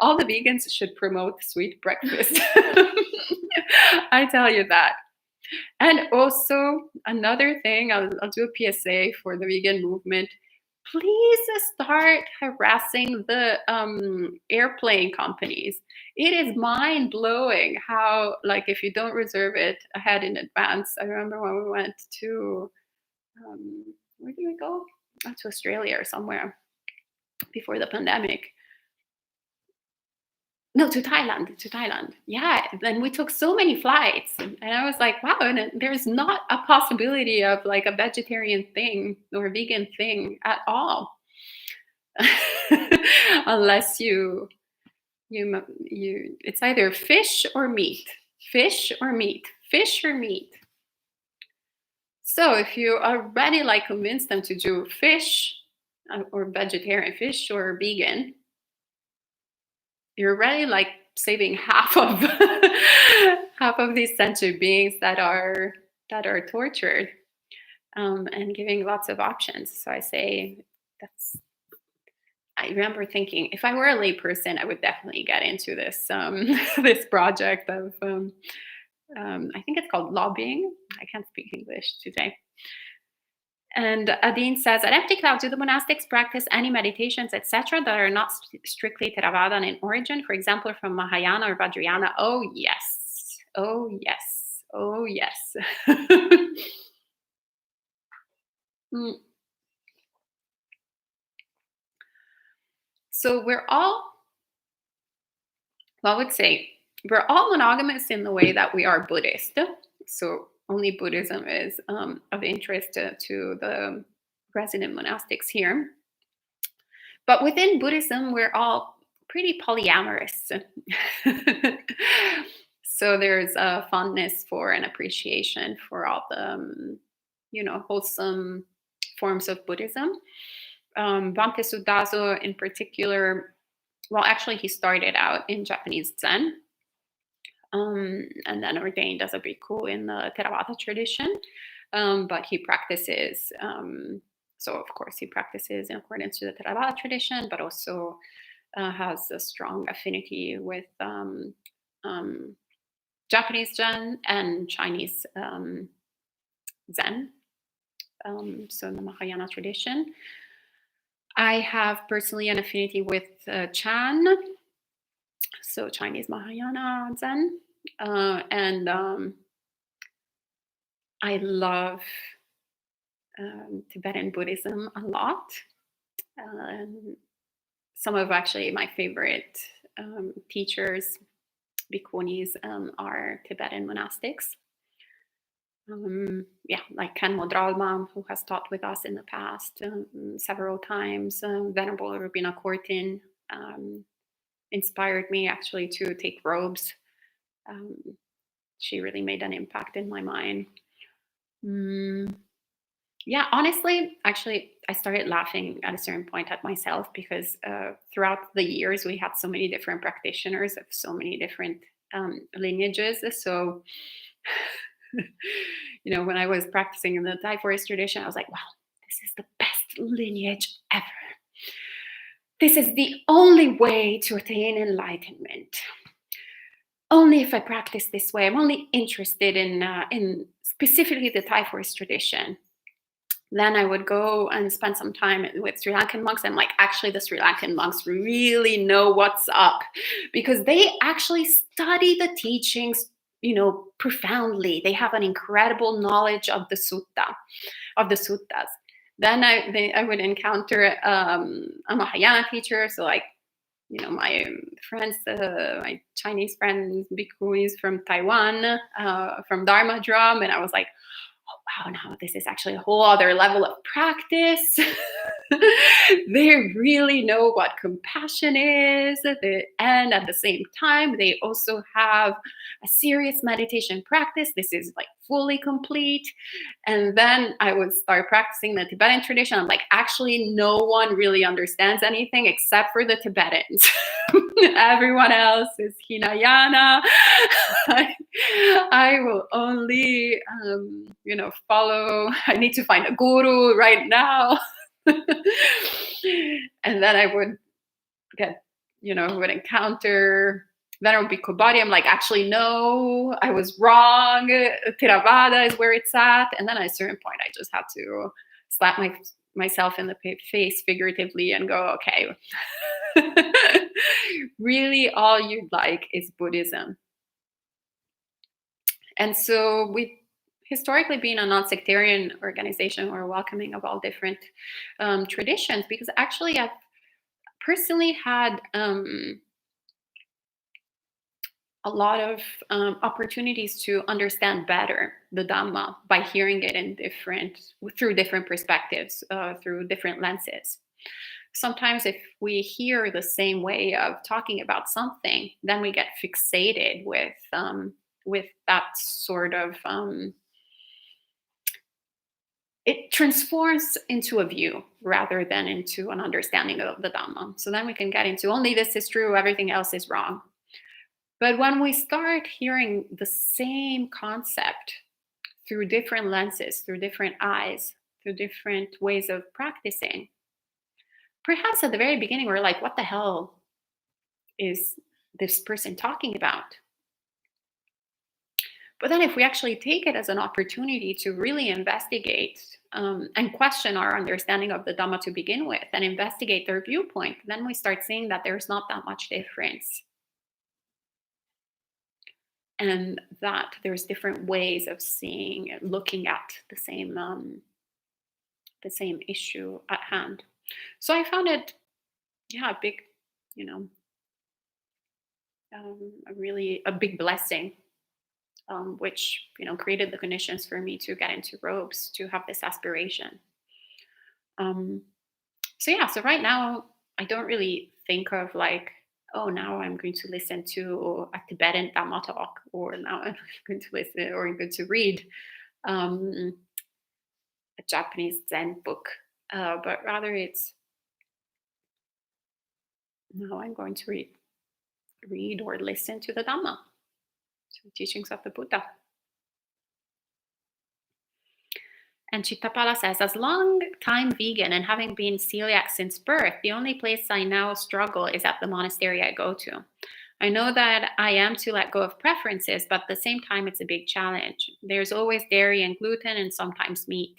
All the vegans should promote sweet breakfast. I tell you that. And also, another thing, I'll do a PSA for the vegan movement. Please start harassing the airplane companies. It is mind blowing how, like, if you don't reserve it ahead in advance. I remember when we went to, where did we go? To Australia or somewhere before the pandemic. No, to Thailand, to Thailand. Yeah, then we took so many flights, and I was like, wow, and there's not a possibility of like a vegetarian thing or a vegan thing at all, unless it's either fish or meat, fish or meat, fish or meat. So if you already like convince them to do fish or vegetarian, fish or vegan, you're already like saving half of half of these sentient beings that are that are tortured, and giving lots of options. So I say that's. I remember thinking, if I were a layperson, I would definitely get into this this project of. I think it's called lobbying. I can't speak English today. And Adine says, at Empty Cloud, do the monastics practice any meditations, etc., that are not strictly Theravadan in origin, for example, from Mahayana or Vajrayana? Oh, yes. Oh, yes. Oh, yes. Mm. So I would say, we're all monogamous in the way that we are Buddhist. So only Buddhism is of interest to the resident monastics here. But within Buddhism, we're all pretty polyamorous. So there's a fondness for and appreciation for all the, wholesome forms of Buddhism. Bhante Sudazo in particular, well, actually, he started out in Japanese Zen, and then ordained as a bhikkhu in the Theravada tradition. But he practices, so of course, he practices in accordance to the Theravada tradition, but also has a strong affinity with Japanese Zen and Chinese Zen, so in the Mahayana tradition. I have personally an affinity with Chan, so Chinese Mahayana Zen, and I love Tibetan Buddhism a lot. Some of actually my favorite teachers, bhikkhunis, are Tibetan monastics. Like Ken Modralma, who has taught with us in the past several times. Venerable Rubina Kortin inspired me actually to take robes. She really made an impact in my mind. Yeah, honestly, actually, I started laughing at a certain point at myself because throughout the years, we had so many different practitioners of so many different lineages. So, when I was practicing in the Thai forest tradition, I was like, wow, this is the best lineage ever. This is the only way to attain enlightenment. Only if I practice this way. I'm only interested in specifically the Thai forest tradition. Then I would go and spend some time with Sri Lankan monks. I'm like, actually, the Sri Lankan monks really know what's up because they actually study the teachings, profoundly. They have an incredible knowledge of the suttas. Then I would encounter a Mahayana teacher. So like, my friends, my Chinese friends, bhikkhunis from Taiwan, from Dharma Drum. And I was like, oh, wow, now this is actually a whole other level of practice. They really know what compassion is. And at the same time, they also have a serious meditation practice. This is like fully complete. And then I would start practicing the Tibetan tradition. I'm like, actually, no one really understands anything except for the Tibetans. Everyone else is Hinayana. I will only, follow. I need to find a guru right now. And then I would get, would encounter Venerable Bhikkhu Bodhi. I'm like, actually, no, I was wrong. Theravada is where it's at. And then at a certain point, I just had to slap myself in the face figuratively and go, okay, really all you'd like is Buddhism. And so we've historically been a non-sectarian organization or welcoming of all different traditions, because actually I've personally had a lot of opportunities to understand better the Dhamma by hearing it through different perspectives, through different lenses. Sometimes if we hear the same way of talking about something, then we get fixated with that sort of, it transforms into a view rather than into an understanding of the Dhamma. So then we can get into only this is true, everything else is wrong. But when we start hearing the same concept through different lenses, through different eyes, through different ways of practicing. Perhaps at the very beginning, we're like, what the hell is this person talking about? But then, if we actually take it as an opportunity to really investigate and question our understanding of the Dhamma to begin with and investigate their viewpoint, then we start seeing that there's not that much difference and that there's different ways of seeing and looking at the same issue at hand. So I found it, yeah, a big, you know, a big blessing, which created the conditions for me to get into robes, to have this aspiration. Um, so yeah, so right now I don't really think of like, oh, now I'm going to listen to a Tibetan Dhamma talk, or now I'm going to listen or I'm going to read um, a Japanese Zen book, but rather it's now I'm going to read or listen to the Dhamma, to the teachings of the Buddha. And Chittapala says, as long time vegan and having been celiac since birth, the only place I now struggle is at the monastery I go to. I know that I am to let go of preferences, but at the same time, it's a big challenge. There's always dairy and gluten and sometimes meat.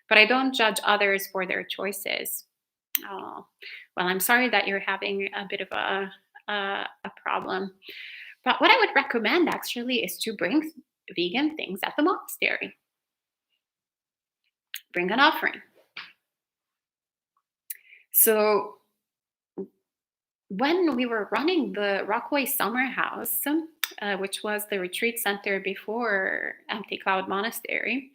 But I don't judge others for their choices. Oh, well, I'm sorry that you're having a bit of a problem. But what I would recommend actually is to bring vegan things at the monastery. Bring an offering. So when we were running the Rockaway Summer House, which was the retreat center before Empty Cloud Monastery,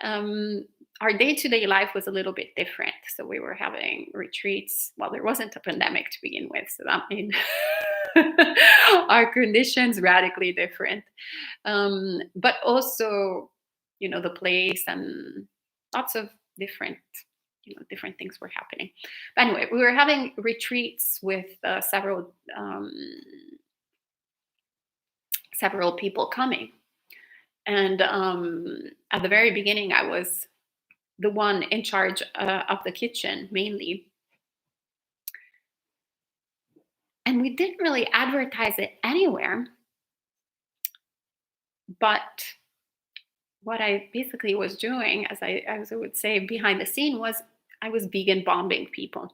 our day-to-day life was a little bit different. So we were having retreats. Well, there wasn't a pandemic to begin with, so that made our conditions radically different. But also, the place and lots of different things were happening. But anyway, we were having retreats with several people coming. And at the very beginning, I was the one in charge of the kitchen mainly. And we didn't really advertise it anywhere. But what I basically was doing, as I would say, behind the scene, was I was vegan bombing people.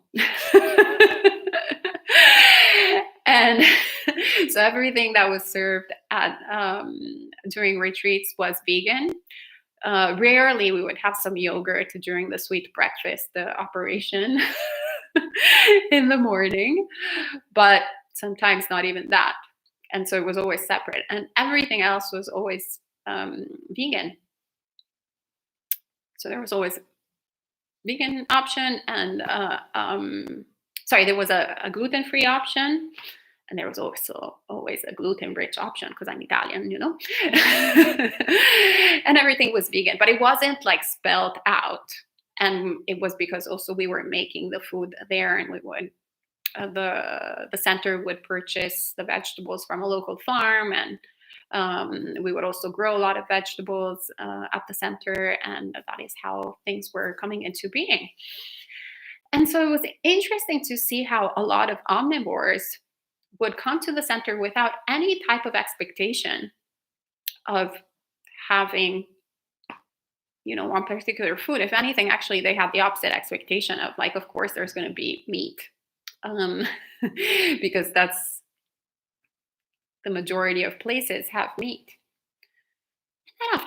And so everything that was served at during retreats was vegan. Rarely we would have some yogurt during the sweet breakfast operation in the morning, but sometimes not even that. And so it was always separate, and everything else was always vegan. So there was always a vegan option, and there was a gluten-free option, and there was also always a gluten-rich option because I'm Italian, and everything was vegan, but it wasn't like spelled out. And it was because also we were making the food there, and we would the center would purchase the vegetables from a local farm, and we would also grow a lot of vegetables at the center, and that is how things were coming into being. And so it was interesting to see how a lot of omnivores would come to the center without any type of expectation of having one particular food. If anything, actually they had the opposite expectation of, like, of course there's going to be meat, because that's the majority of places have meat. And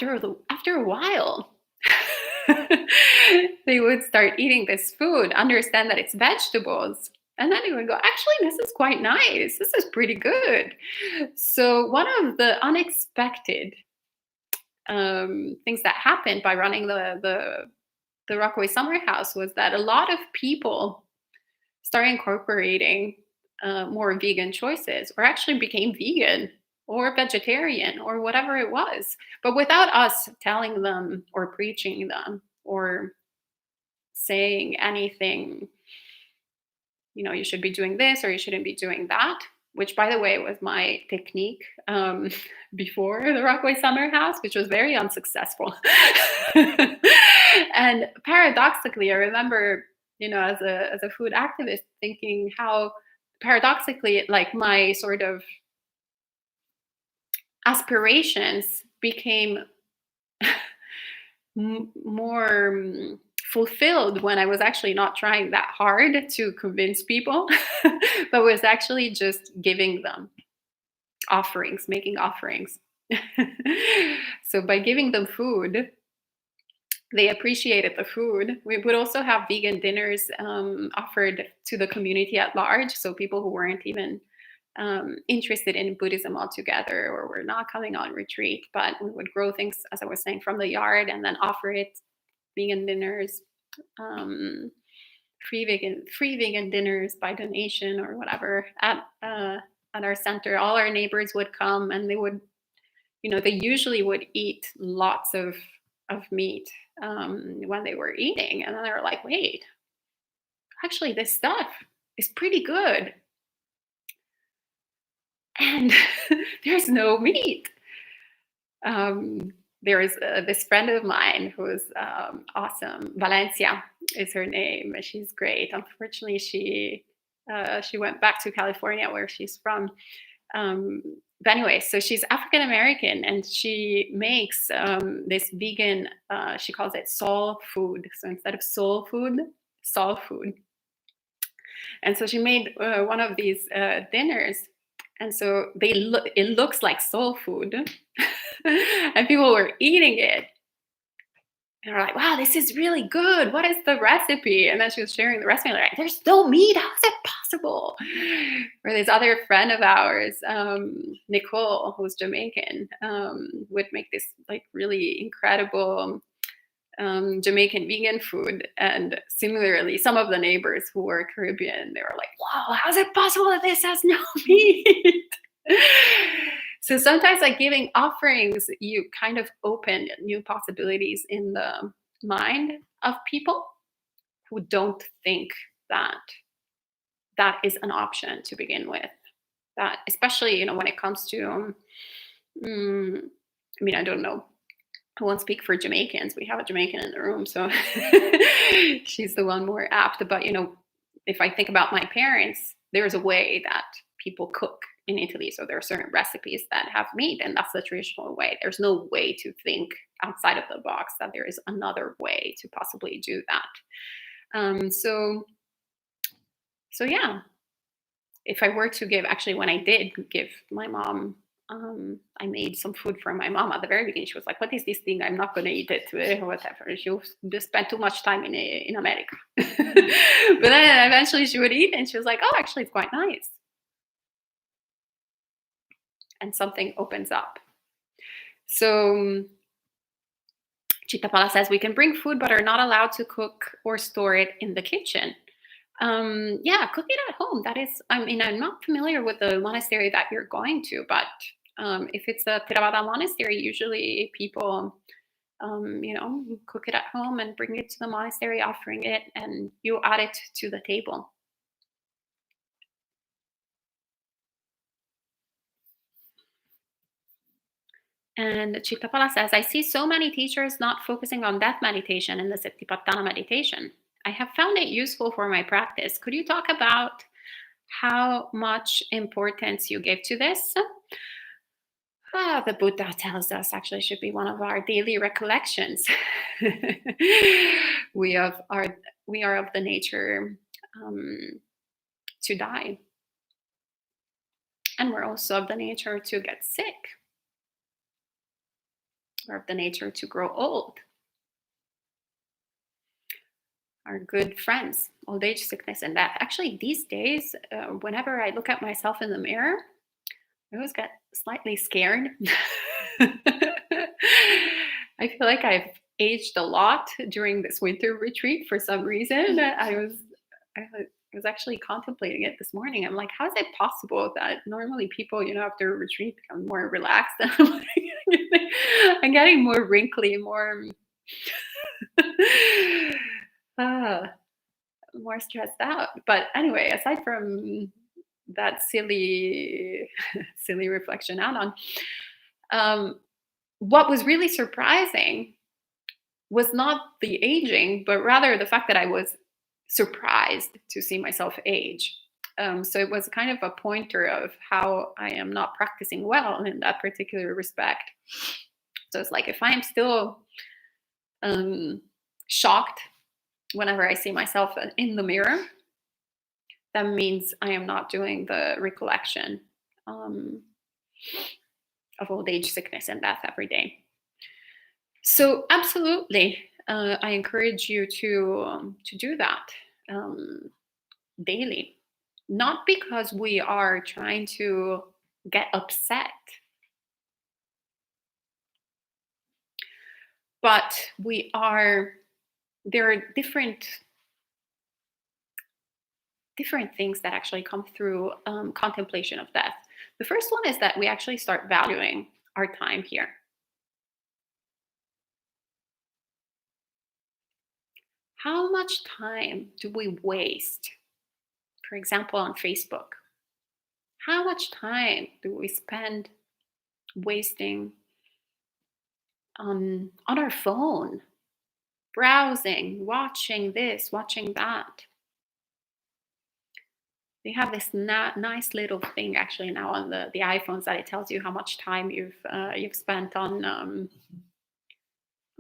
after a while, they would start eating this food, understand that it's vegetables, and then they would go, actually, this is quite nice. This is pretty good. So one of the unexpected things that happened by running the Rockaway Summer House was that a lot of people started incorporating more vegan choices, or actually became vegan or vegetarian or whatever it was, but without us telling them or preaching them or saying anything, you should be doing this or you shouldn't be doing that. which by the way was my technique before the Rockaway Summer House, which was very unsuccessful. And paradoxically, I remember, as a food activist, thinking how paradoxically, like my sort of aspirations became more fulfilled when I was actually not trying that hard to convince people, but was actually just giving them offerings, making offerings. So by giving them food, they appreciated the food. We would also have vegan dinners offered to the community at large. So people who weren't even interested in Buddhism altogether or were not coming on retreat, but we would grow things, as I was saying, from the yard and then offer it vegan dinners, um, free vegan dinners by donation or whatever at our center. All our neighbors would come and they would, they usually would eat lots of meat when they were eating, and then they were like, "Wait, actually, this stuff is pretty good, and there's no meat." Um, there is this friend of mine who's awesome. Valencia is her name. She's great. Unfortunately, she went back to California where she's from. Um, but anyway, so she's African American and she makes this vegan. She calls it soul food. So instead of soul food. And so she made one of these dinners, and so it looks like soul food, and people were eating it. And they're like, "Wow, this is really good. What is the recipe?" And then she was sharing the recipe. Like, "There's no meat. How is it possible?" Or this other friend of ours, Nicole, who's Jamaican, would make this like really incredible Jamaican vegan food. And similarly, some of the neighbors who were Caribbean, they were like, "Wow, how is it possible that this has no meat?" So sometimes, like giving offerings, you kind of open new possibilities in the mind of people who don't think that that is an option to begin with. That, especially, when it comes to, mm, I don't know. I won't speak for Jamaicans. We have a Jamaican in the room, so she's the one more apt. But if I think about my parents, there's a way that people cook in Italy. So there are certain recipes that have meat, and that's the traditional way. There's no way to think outside of the box that there is another way to possibly do that. So yeah, if I were to give, actually, when I did give my mom, I made some food for my mom at the very beginning. She was like, "What is this thing? I'm not going to eat it," or whatever. She just spent too much time in America. But then eventually she would eat, and she was like, "Oh, actually, it's quite nice." And something opens up. So Chitapala says we can bring food, but are not allowed to cook or store it in the kitchen. Yeah, cook it at home. That is, I'm not familiar with the monastery that you're going to, but if it's a Theravada monastery, usually people, cook it at home and bring it to the monastery, offering it, and you add it to the table. And Chittapala says, I see so many teachers not focusing on death meditation in the Satipatthana meditation. I have found it useful for my practice. Could you talk about how much importance you give to this? The Buddha tells us actually should be one of our daily recollections. we of are we are of the nature um, to die, and we're also of the nature to get sick. We're of the nature to grow old. Our good friends, old age, sickness, and death. Actually, these days, whenever I look at myself in the mirror, I always get slightly scared. I feel like I've aged a lot during this winter retreat for some reason. I was actually contemplating it this morning. I'm like, how is it possible that normally people, after a retreat become more relaxed? And I'm getting more wrinkly, uh, more stressed out. But anyway, aside from that silly silly reflection out on. What was really surprising was not the aging, but rather the fact that I was surprised to see myself age. So it was kind of a pointer of how I am not practicing well in that particular respect. So it's like if I am still um, shocked whenever I see myself in the mirror, that means I am not doing the recollection um, of old age, sickness, and death every day. So absolutely, I encourage you to do that um, daily, not because we are trying to get upset, but we are. There are different things that actually come through contemplation of death. The first one is that we actually start valuing our time here. How much time do we waste, for example, on Facebook? How much time do we spend wasting on our phone, browsing, watching this, watching that? They have this nice little thing actually now on the iPhones that it tells you how much time you've spent on.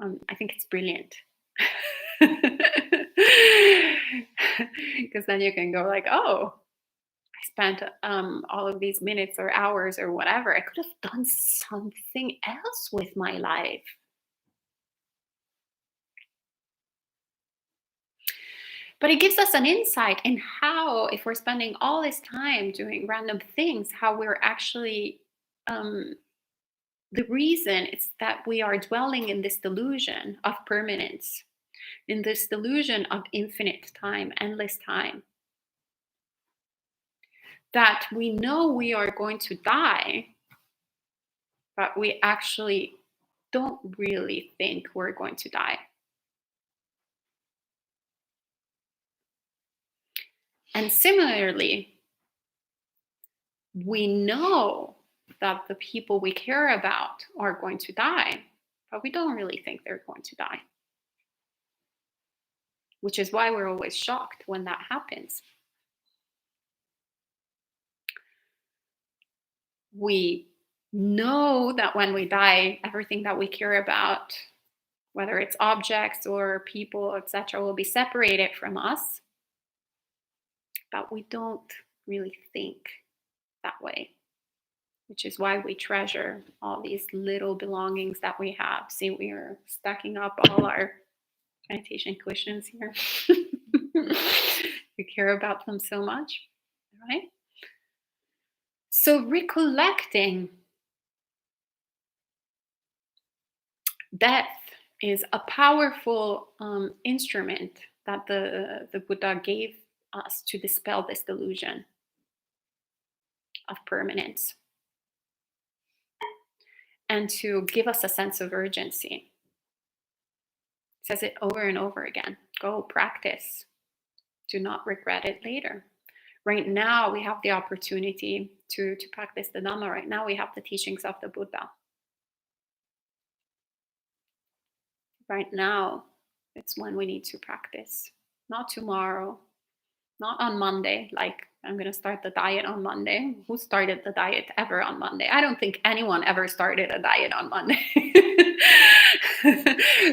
I think it's brilliant. Because then you can go like, oh, I spent all of these minutes or hours or whatever. I could have done something else with my life. But it gives us an insight in how, if we're spending all this time doing random things, how we're actually, um, the reason is that we are dwelling in this delusion of permanence, in this delusion of infinite time, endless time. That we know we are going to die, but we actually don't really think we're going to die. And similarly, we know that the people we care about are going to die, but we don't really think they're going to die, which is why we're always shocked when that happens. We know that when we die, everything that we care about, whether it's objects or people, etc., will be separated from us, but we don't really think that way, which is why we treasure all these little belongings that we have. See, we are stacking up all our meditation cushions here. We care about them so much, right? So recollecting death is a powerful instrument that the Buddha gave us to dispel this delusion of permanence and to give us a sense of urgency. It says it over and over again. Go practice. Do not regret it later. Right now, we have the opportunity to practice the Dhamma. Right now, we have the teachings of the Buddha. Right now, it's when we need to practice. Not tomorrow, not on Monday, like I'm going to start the diet on Monday. Who started the diet ever on Monday? I don't think anyone ever started a diet on Monday.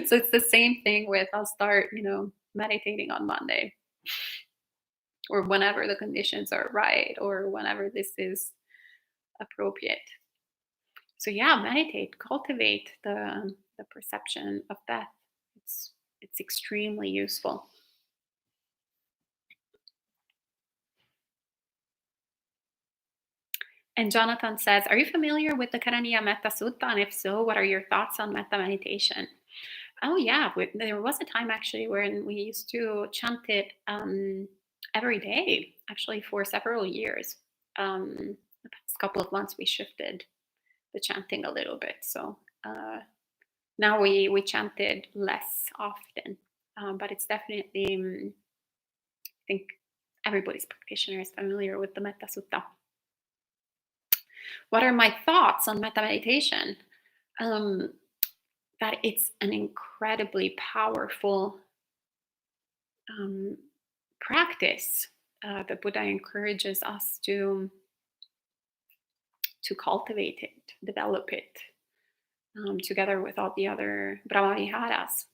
So it's the same thing with I'll start, meditating on Monday or whenever the conditions are right or whenever this is appropriate. So yeah, meditate, cultivate the perception of death. It's extremely useful. And Jonathan says, are you familiar with the Karaniya Metta Sutta? And if so, what are your thoughts on metta meditation? Oh, yeah. There was a time actually when we used to chant it every day, actually, for several years. The past couple of months, we shifted the chanting a little bit. So now we chant it less often. But it's definitely, I think, everybody's practitioner is familiar with the Metta Sutta. What are my thoughts on metta meditation? That it's an incredibly powerful practice. The Buddha encourages us to cultivate it, develop it, together with all the other Brahmaviharas,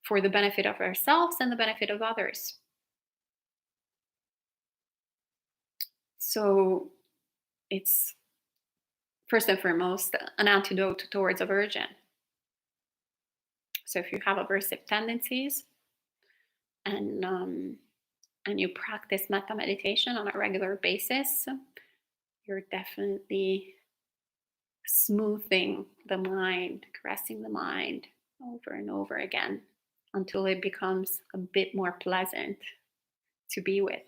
for the benefit of ourselves and the benefit of others. So it's first and foremost an antidote towards aversion. So if you have aversive tendencies and you practice metta meditation on a regular basis, you're definitely smoothing the mind, caressing the mind over and over again until it becomes a bit more pleasant to be with.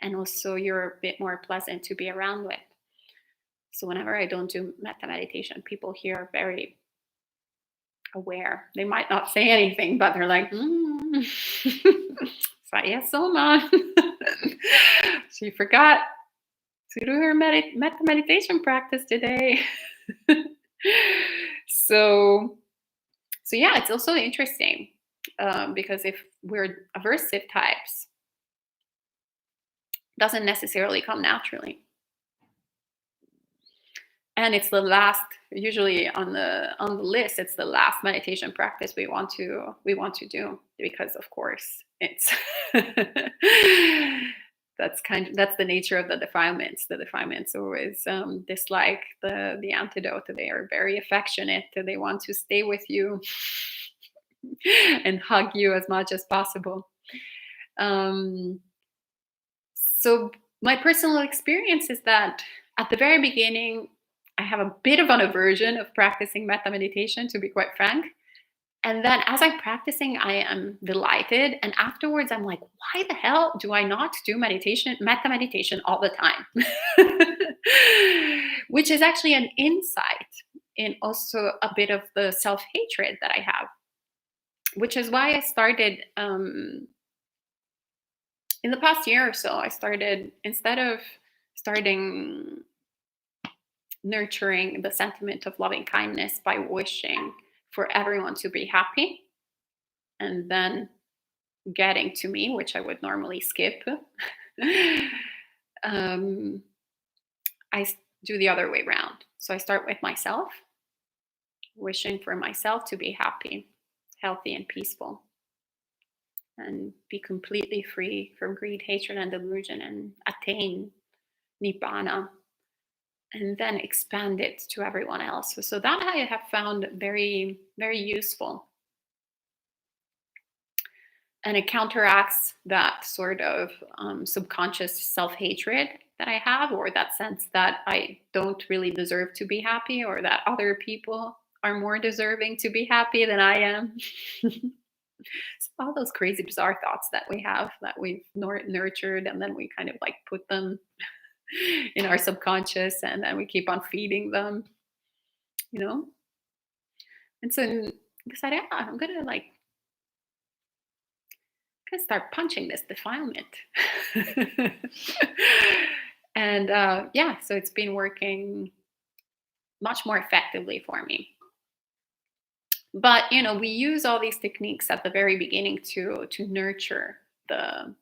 And also you're a bit more pleasant to be around with. So whenever I don't do metta meditation, people here are very aware. They might not say anything, but they're like, Ayya Soma. She forgot to do her metta meditation practice today. So yeah, it's also interesting because if we're aversive types, it doesn't necessarily come naturally. And it's the last, usually on the list, it's the last meditation practice we want to do, because of course it's that's the nature of the defilements. The defilements always dislike the antidote. They are very affectionate. They want to stay with you and hug you as much as possible. So my personal experience is that at the very beginning, I have a bit of an aversion of practicing metta meditation, to be quite frank. And then as I'm practicing, I am delighted. And afterwards, I'm like, why the hell do I not do metta meditation all the time? Which is actually an insight in also a bit of the self-hatred that I have, which is why I started, in the past year or so, I started, instead of starting nurturing the sentiment of loving kindness by wishing for everyone to be happy and then getting to me, which I would normally skip, I do the other way around. So I start with myself, wishing for myself to be happy, healthy, and peaceful, and be completely free from greed, hatred, and delusion, and attain nibbana, and then expand it to everyone else. So that I have found very, very useful. And it counteracts that sort of subconscious self-hatred that I have, or that sense that I don't really deserve to be happy, or that other people are more deserving to be happy than I am. So all those crazy, bizarre thoughts that we have, that we've nurtured, and then we kind of like put them in our subconscious, and then we keep on feeding them, And so I decided, I'm gonna start punching this defilement. And so it's been working much more effectively for me. But we use all these techniques at the very beginning to nurture the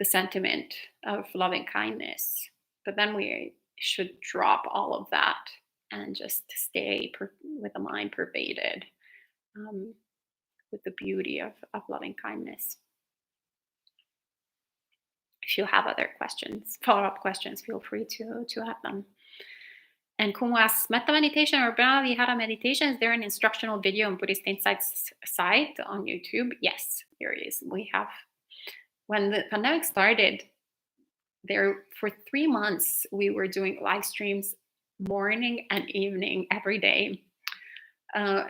sentiment of loving kindness. But then we should drop all of that and just stay with the mind pervaded with the beauty of loving kindness. If you have other questions, follow-up questions, feel free to have them. And Kumu asks, metta meditation or Brahma Vihara meditation, is there an instructional video on Buddhist Insights site on YouTube? Yes, there is. We have. When the pandemic started, for 3 months, we were doing live streams morning and evening every day,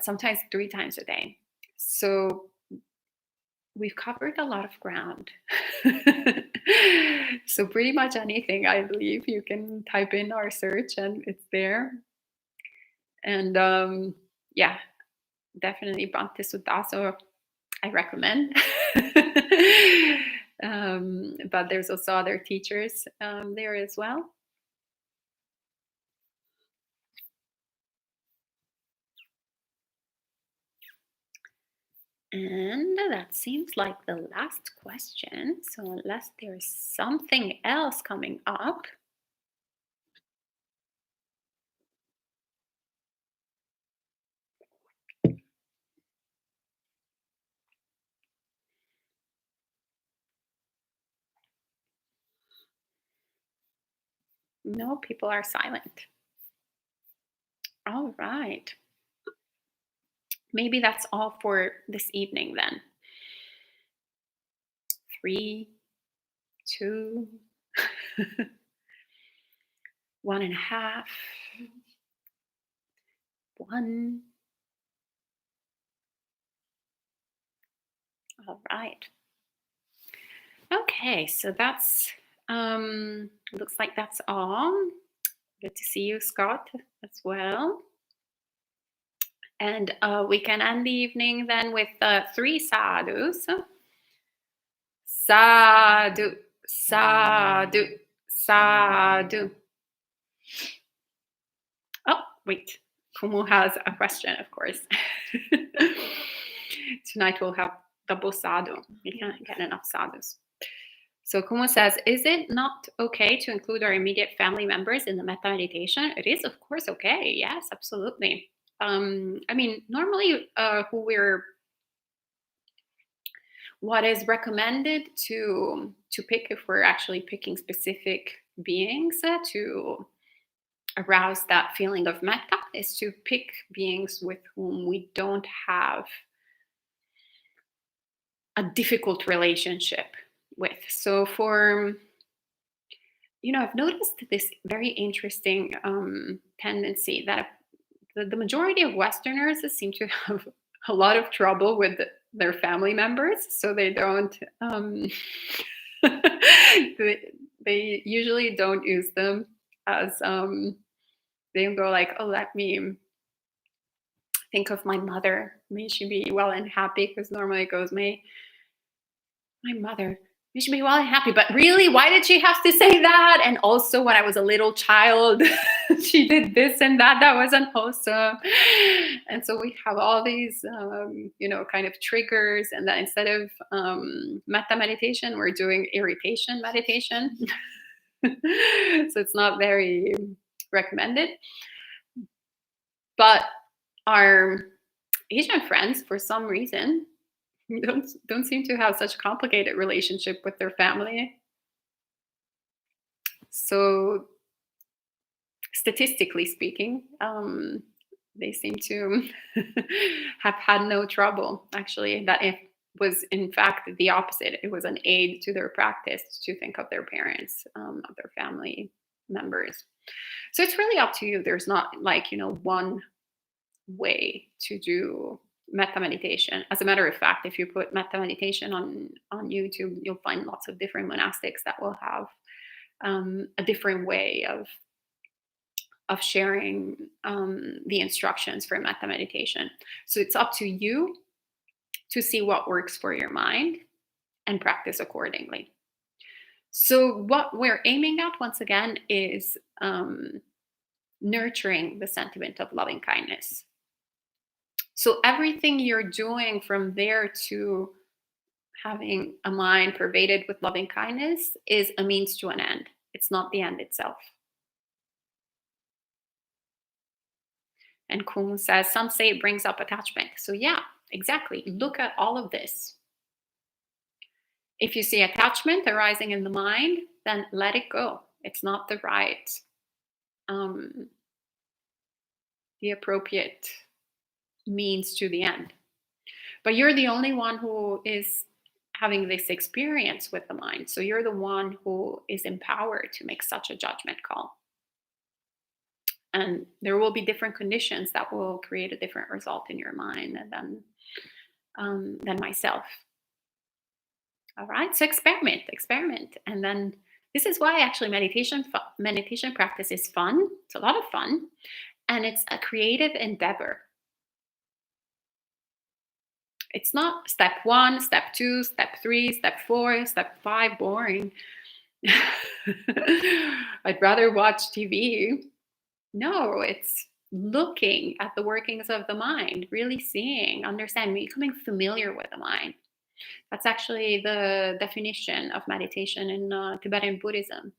sometimes 3 times a day. So we've covered a lot of ground. So pretty much anything, I believe, you can type in our search and it's there. And definitely Bhante Sutta, so I recommend. But there's also other teachers there as well. And that seems like the last question. So, unless there's something else coming up, no, people are silent. All right. Maybe that's all for this evening then. Three, two, one and a half, one. All right. Okay, so that's looks like that's all. Good to see you, Scott, as well. And we can end the evening then with three sadhus. Sadhu, sadhu, sadhu. Oh, wait. Kumu has a question, of course. Tonight we'll have double sadhu. We can't get enough sadhus. So Kumu says, is it not okay to include our immediate family members in the metta meditation? It is, of course, okay. Yes, absolutely. I mean, normally, what is recommended to pick, if we're actually picking specific beings to arouse that feeling of metta, is to pick beings with whom we don't have a difficult relationship with. So I've noticed this very interesting tendency that the majority of Westerners seem to have a lot of trouble with their family members, so they don't. They usually don't use them as they don't go like, oh, let me think of my mother. May she be well and happy, because normally it goes, may my mother, you should be well and happy. But really, why did she have to say that? And also, when I was a little child, she did this and that. That wasn't wholesome. And so we have all these, kind of triggers. And then instead of metta meditation, we're doing irritation meditation. So it's not very recommended. But our Asian friends, for some reason, don't seem to have such a complicated relationship with their family. So statistically speaking, they seem to have had no trouble. Actually, that it was in fact the opposite. It was an aid to their practice to think of their parents, of their family members. So it's really up to you. There's not like one way to do metta meditation. As a matter of fact, if you put metta meditation on YouTube, you'll find lots of different monastics that will have a different way of sharing the instructions for metta meditation. So it's up to you to see what works for your mind and practice accordingly. So what we're aiming at, once again, is nurturing the sentiment of loving kindness. So everything you're doing from there to having a mind pervaded with loving kindness is a means to an end. It's not the end itself. And Kumu says, some say it brings up attachment. So yeah, exactly. Look at all of this. If you see attachment arising in the mind, then let it go. It's not the appropriate means to the end. But you're the only one who is having this experience with the mind. So you're the one who is empowered to make such a judgment call. And there will be different conditions that will create a different result in your mind than myself. All right, so experiment. And then this is why actually meditation practice is fun. It's a lot of fun. And it's a creative endeavor. It's not step 1, step 2, step 3, step 4, step 5, boring. I'd rather watch TV. No, it's looking at the workings of the mind, really seeing, understanding, becoming familiar with the mind. That's actually the definition of meditation in Tibetan Buddhism.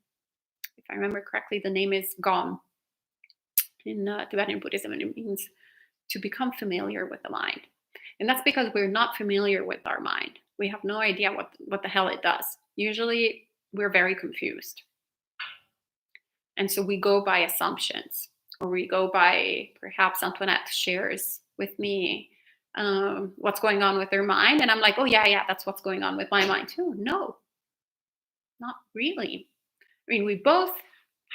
If I remember correctly, the name is Gom in Tibetan Buddhism, and it means to become familiar with the mind. And that's because we're not familiar with our mind. We have no idea what the hell it does. Usually, we're very confused. And so we go by assumptions, or we go by perhaps Antoinette shares with me what's going on with their mind. And I'm like, oh, yeah, that's what's going on with my mind too. No, not really. I mean, we both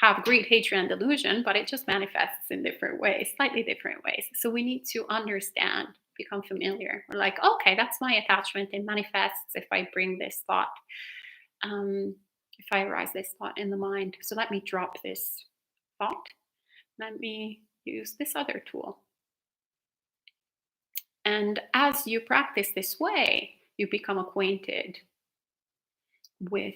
have greed, hatred, and delusion, but it just manifests in different ways, slightly different ways. So we need to understand, become familiar. We're like, okay, that's my attachment. It manifests if I bring this thought, if I arise this thought in the mind. So let me drop this thought. Let me use this other tool. And as you practice this way, you become acquainted with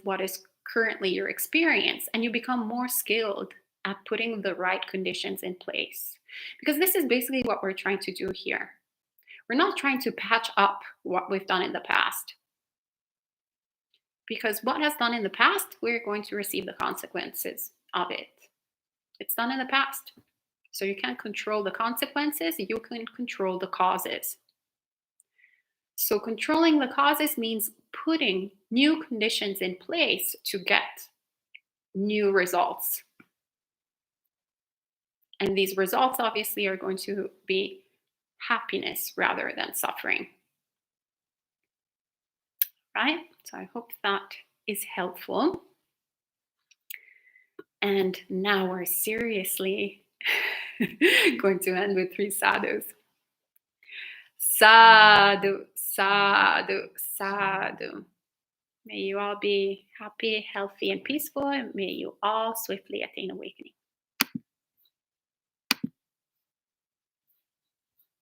what is currently your experience, and you become more skilled at putting the right conditions in place. Because this is basically what we're trying to do here. We're not trying to patch up what we've done in the past. Because what has done in the past, we're going to receive the consequences of it. It's done in the past. So you can't control the consequences, you can control the causes. So controlling the causes means putting new conditions in place to get new results. And these results obviously are going to be happiness rather than suffering. Right? So I hope that is helpful. And now we're seriously going to end with 3 sadhus. Sadhu, sadhu, sadhu. May you all be happy, healthy, and peaceful, and may you all swiftly attain awakening.